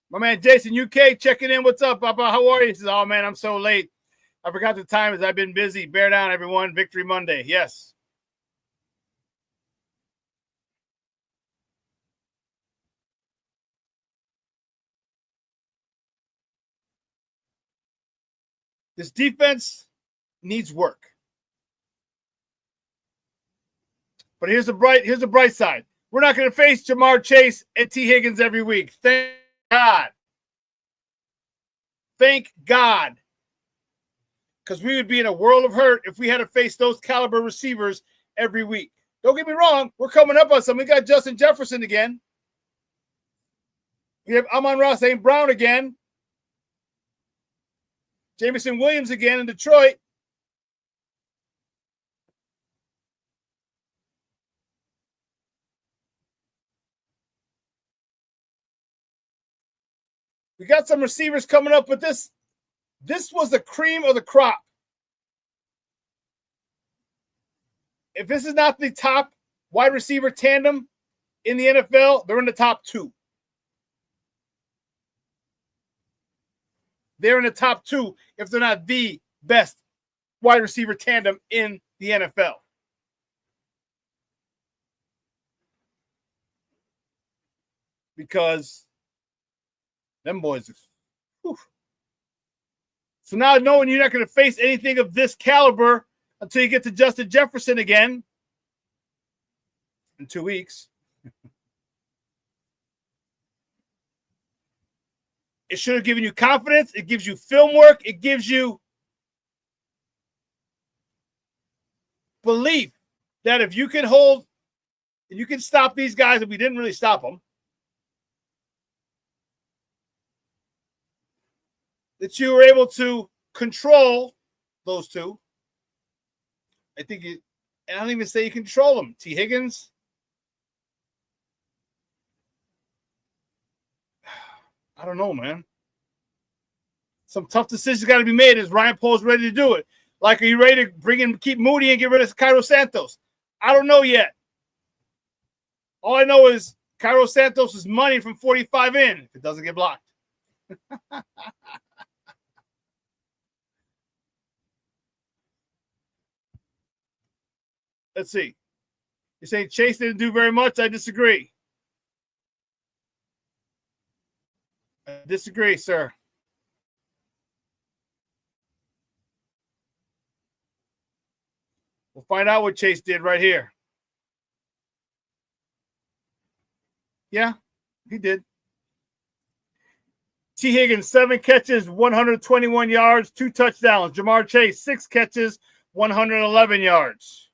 My man Jason UK checking in. What's up, Papa? How are you? He says, oh, man, I'm so late. I forgot the time as I've been busy. Bear down, everyone. Victory Monday. Yes. This defense needs work. But here's the bright side. We're not going to face Jamar Chase and T. Higgins every week. Thank God. Thank God. Because we would be in a world of hurt if we had to face those caliber receivers every week. Don't get me wrong. We're coming up on something. We got Justin Jefferson again. We have Amon-Ra St. Brown again. Jameson Williams again in Detroit. We got some receivers coming up, but this was the cream of the crop. If this is not the top wide receiver tandem in the NFL, they're in the top two. They're in the top two if they're not the best wide receiver tandem in the NFL. Because them boys, whew, So now knowing you're not going to face anything of this caliber until you get to Justin Jefferson again in 2 weeks. It should have given you confidence. It gives you film work. It gives you belief that if you can hold and you can stop these guys, and we didn't really stop them, that you were able to control those two. I think I don't even say you control them. T. Higgins. I don't know, man. Some tough decisions got to be made. Is Ryan Poles ready to do it? Like, are you ready to bring in, keep Moody and get rid of Cairo Santos? I don't know yet. All I know is Cairo Santos is money from 45 in if it doesn't get blocked. Let's see. You say Chase didn't do very much. I disagree. I disagree, sir. We'll find out what Chase did right here. Yeah, he did. T. Higgins, 7 catches, 121 yards, 2 touchdowns. Jamar Chase, 6 catches, 111 yards.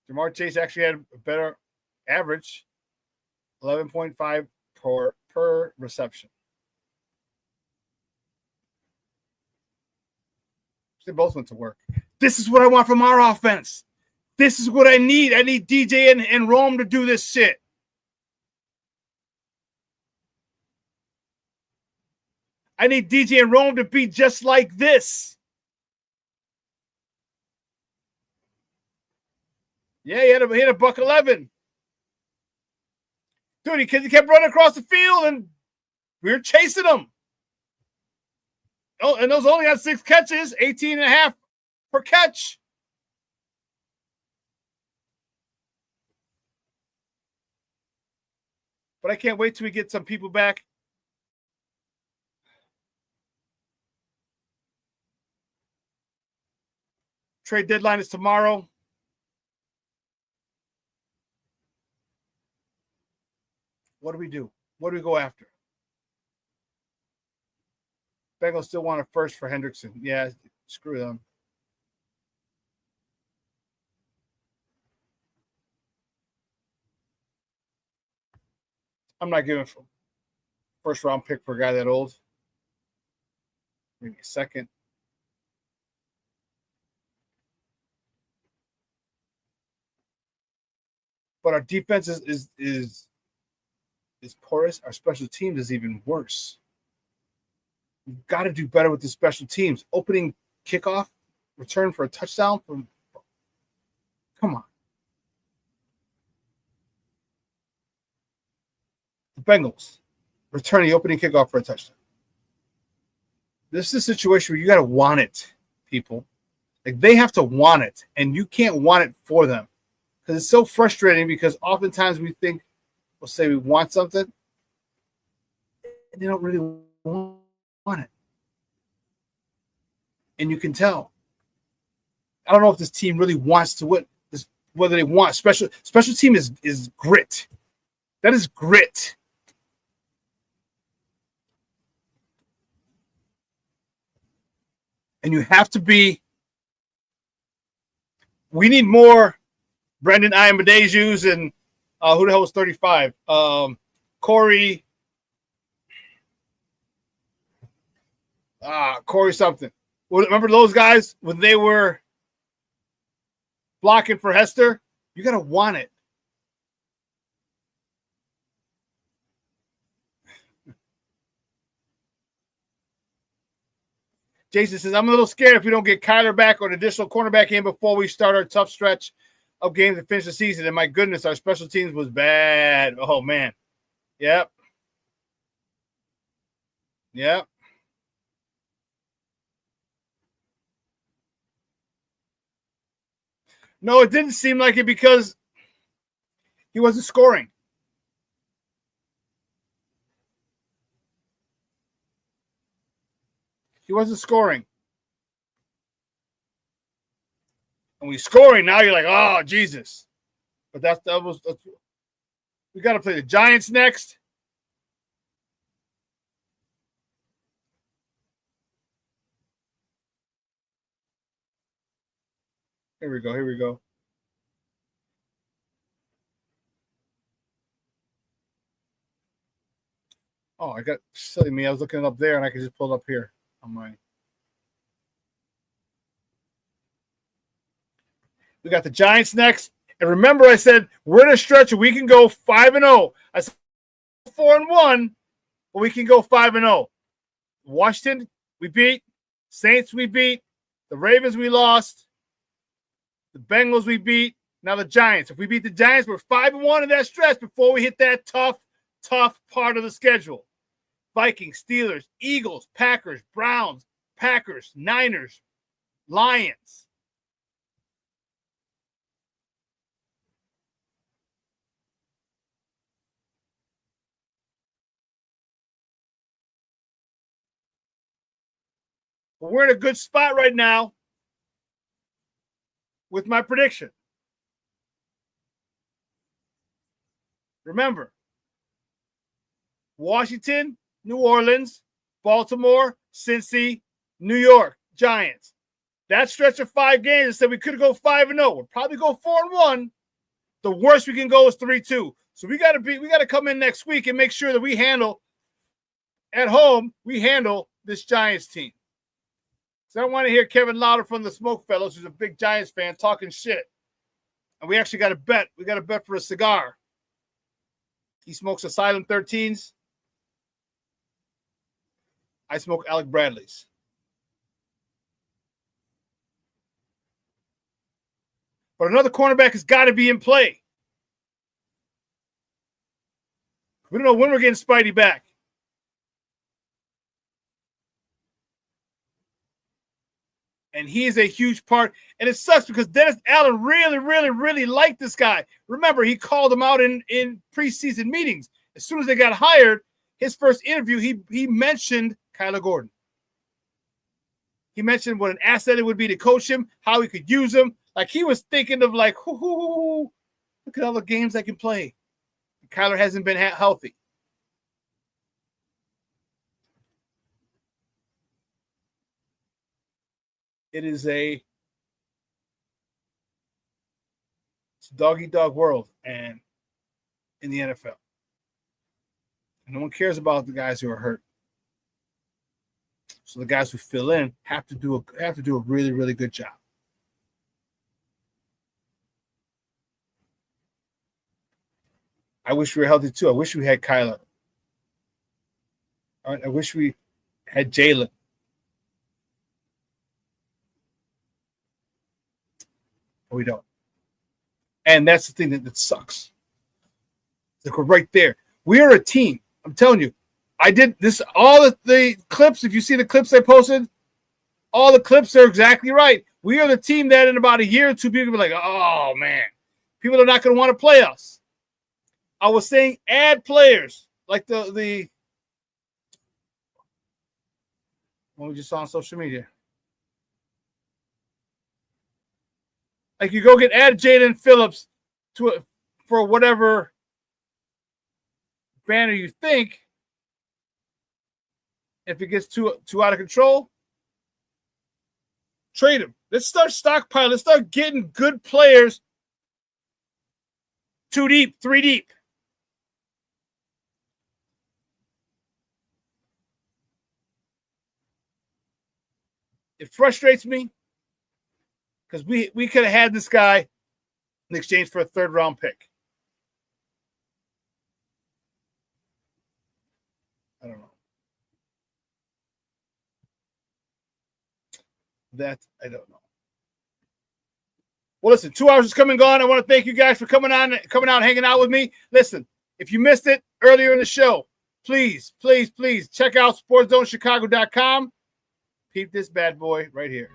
Jamar Chase actually had a better average, 11.5 per reception. They both went to work. This is what I want from our offense. This is what I need. I need DJ and Rome to do this shit. I need DJ and Rome to be just like this. Yeah, he had a $111. Dude, he kept running across the field, and we were chasing him. Oh, and those only had 6 catches, 18.5 per catch. But I can't wait till we get some people back. Trade deadline is tomorrow. What do we do? What do we go after? Bengals still want a first for Hendrickson. Yeah, screw them. I'm not giving a first round pick for a guy that old. Maybe a second. But our defense is porous. Our special teams is even worse. We've got to do better with the special teams. Opening kickoff, return for a touchdown from. Come on. The Bengals returning the opening kickoff for a touchdown. This is a situation where you got to want it, people. Like, they have to want it, and you can't want it for them. Because it's so frustrating, because oftentimes we think, we'll say we want something, and they don't really want it. And you can tell. I don't know if this team really wants to win. Whether they want special team is grit. That is grit. And you have to be. We need more Brendan Iambadeju's and who the hell was 35? Corey something. Remember those guys when they were blocking for Hester? You got to want it. Jason says, I'm a little scared if we don't get Kyler back or an additional cornerback in before we start our tough stretch of games to finish the season. And my goodness, our special teams was bad. Oh, man. Yep. No, it didn't seem like it because he wasn't scoring. He wasn't scoring. And when he's scoring, now you're like, oh, Jesus. But that's we got to play the Giants next. Here we go. Oh, I got silly me. I was looking it up there, and I can just pull it up here on my. We got the Giants next. And remember, I said we're in a stretch where we can go 5-0. I said 4-1, but we can go 5-0. Washington, we beat. Saints, we beat. The Ravens, we lost. The Bengals, we beat. Now the Giants. If we beat the Giants, we're 5-1 in that stretch before we hit that tough part of the schedule. Vikings, Steelers, Eagles, Packers, Browns, Packers, Niners, Lions. But we're in a good spot right now with my prediction. Remember, Washington, New Orleans, Baltimore, Cincy, New York, Giants. That stretch of 5 games, I said we could go 5-0. We'll probably go 4-1. The worst we can go is 3-2. So we got to come in next week and make sure that we handle this Giants team. So I don't want to hear Kevin Lauder from the Smoke Fellows, who's a big Giants fan, talking shit. And we actually got a bet. We got a bet for a cigar. He smokes Asylum 13s. I smoke Alec Bradley's. But another cornerback has got to be in play. We don't know when we're getting Spidey back. And he is a huge part. And it sucks because Dennis Allen really, really, really liked this guy. Remember, he called him out in preseason meetings. As soon as they got hired, his first interview, he mentioned Kyler Gordon. He mentioned what an asset it would be to coach him, how he could use him. Like he was thinking of like, look at all the games I can play. Kyler hasn't been healthy. It's a dog-eat-dog world and in the NFL. And no one cares about the guys who are hurt. So the guys who fill in have to do a really, really good job. I wish we were healthy too. I wish we had Kyler. I wish we had Jalen. But we don't. And that's the thing that sucks. Like we're right there. We are a team. I'm telling you. I did this, all of the clips, if you see the clips I posted, all the clips are exactly right. We are the team that in about a year or two, people will be like, oh, man, people are not going to want to play us. I was saying add players like the what we just saw on social media. Like you go add Jaden Phillips for whatever banner you think. If it gets too out of control, trade him. Let's start stockpiling. Let's start getting good players 2 deep, 3 deep. It frustrates me because we could have had this guy in exchange for a 3rd-round pick. I don't know. That I don't know. Well, listen, 2 hours is coming and gone. I want to thank you guys for coming out, hanging out with me. Listen, if you missed it earlier in the show, please check out SportsZoneChicago.com. Peep this bad boy right here.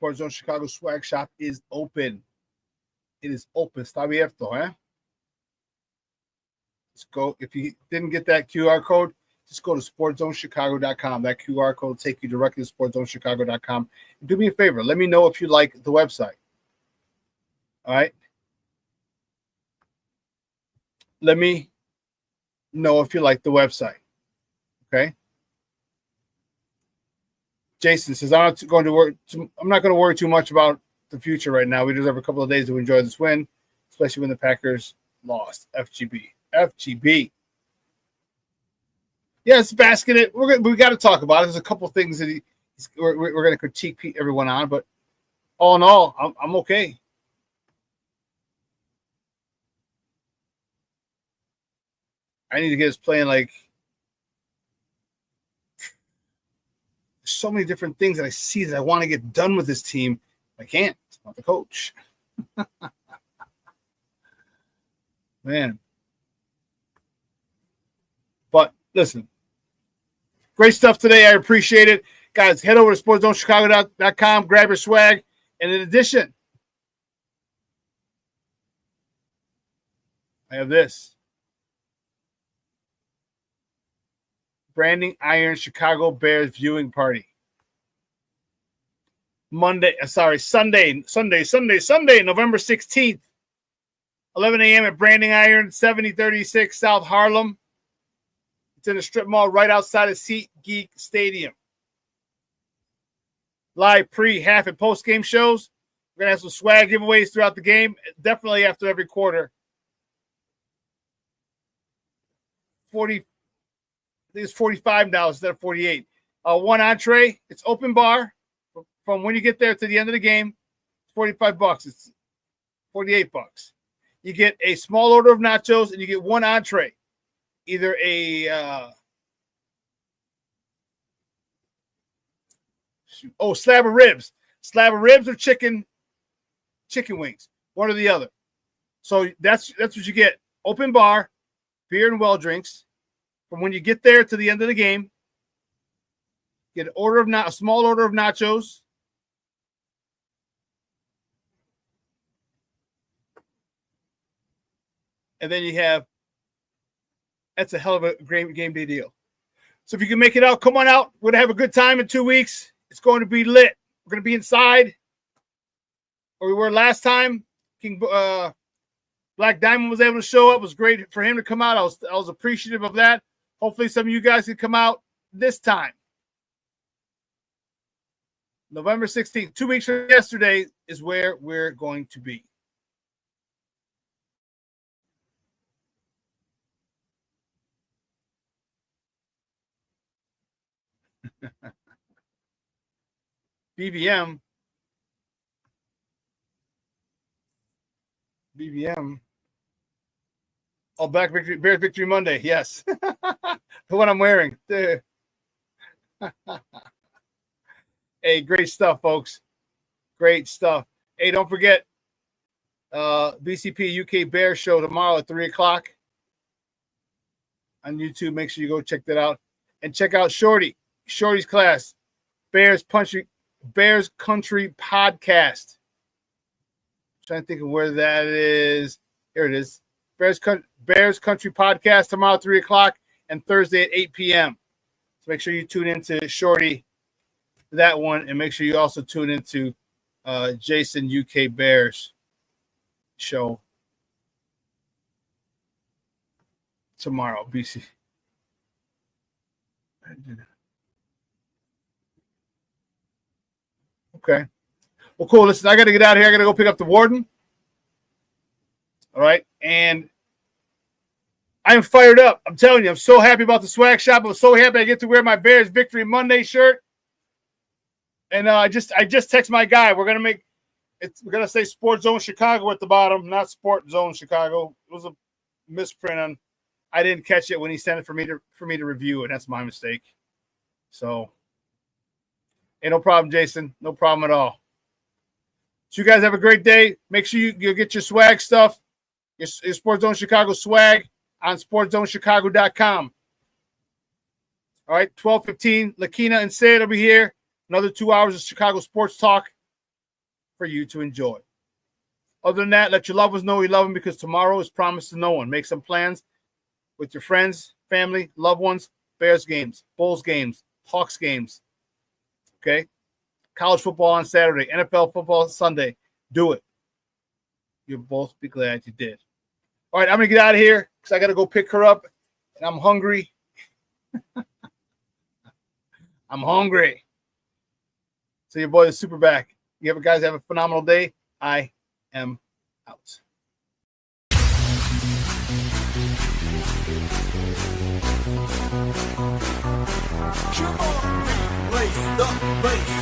Sports Zone Chicago swag shop is open. It is open. Está abierto, eh? Let's go. If you didn't get that QR code, just go to sportzonechicago.com. That QR code will take you directly to sportzonechicago.com. Do me a favor. Let me know if you like the website. All right? Let me know if you like the website. Okay? Jason says, I'm not going to worry too much about the future right now. We just have a couple of days to enjoy this win, especially when the Packers lost. FGB. Yes, basket it. We got to talk about it. There's a couple of things that we're going to critique everyone on, but all in all, I'm okay. I need to get us playing like so many different things that I see that I want to get done with this team. I can't. It's not the coach. Man. But listen, great stuff today. I appreciate it. Guys, head over to sportzonechicago.com, grab your swag. And in addition, I have this. Branding Iron Chicago Bears viewing party. Sunday, November 16th, 11 a.m. at Branding Iron, 7036 South Harlem. It's in a strip mall right outside of SeatGeek Stadium. Live pre, half, and post-game shows. We're going to have some swag giveaways throughout the game, definitely after every quarter. I think it's $45 instead of $48. One entree. It's open bar from when you get there to the end of the game. $45. It's $48. You get a small order of nachos and you get one entree. Either a slab of ribs or chicken wings, one or the other. So that's what you get. Open bar, beer and well drinks. From when you get there to the end of the game, get a small order of nachos. And then that's a hell of a great game day deal. So if you can make it out, come on out. We're going to have a good time in 2 weeks. It's going to be lit. We're going to be inside where we were last time. Black Diamond was able to show up. It was great for him to come out. I was appreciative of that. Hopefully some of you guys can come out this time. November 16th, 2 weeks from yesterday, is where we're going to be. BBM. Oh, Bears Victory Monday. Yes. The one I'm wearing. Hey, great stuff, folks. Great stuff. Hey, don't forget BCP UK Bears show tomorrow at 3 o'clock on YouTube. Make sure you go check that out. And check out Shorty's class, Bears Country Podcast. I'm trying to think of where that is. Here it is. Bears Country Podcast tomorrow at 3 o'clock and Thursday at 8 p.m. So make sure you tune into Shorty, that one, and make sure you also tune into Jason UK Bears show tomorrow. BC. Okay. Well, cool. Listen, I got to get out of here. I got to go pick up the warden. All right. And I'm fired up. I'm telling you, I'm so happy about the swag shop. I'm so happy I get to wear my Bears Victory Monday shirt. And I just text my guy. We're gonna say Sports Zone Chicago at the bottom, not Sport Zone Chicago. It was a misprint I didn't catch it when he sent it for me to review, and that's my mistake. So, hey, no problem, Jason. No problem at all. So you guys have a great day. Make sure you get your swag stuff, your Sports Zone Chicago swag on sportzonechicago.com. All right, 12:15. Lakina and Sid will be here. Another 2 hours of Chicago sports talk. for you to enjoy. Other than that, let your loved ones know you love them, because tomorrow is promised to no one. Make some plans with your friends, family, loved ones, Bears games, Bulls games, Hawks games. Okay? College football on Saturday, NFL football Sunday. Do it. You'll both be glad you did. All right, I'm going to get out of here because I got to go pick her up, and I'm hungry. I'm hungry. So your boy is SuperBack. You guys have a phenomenal day. I am out. Come on, lace the bass.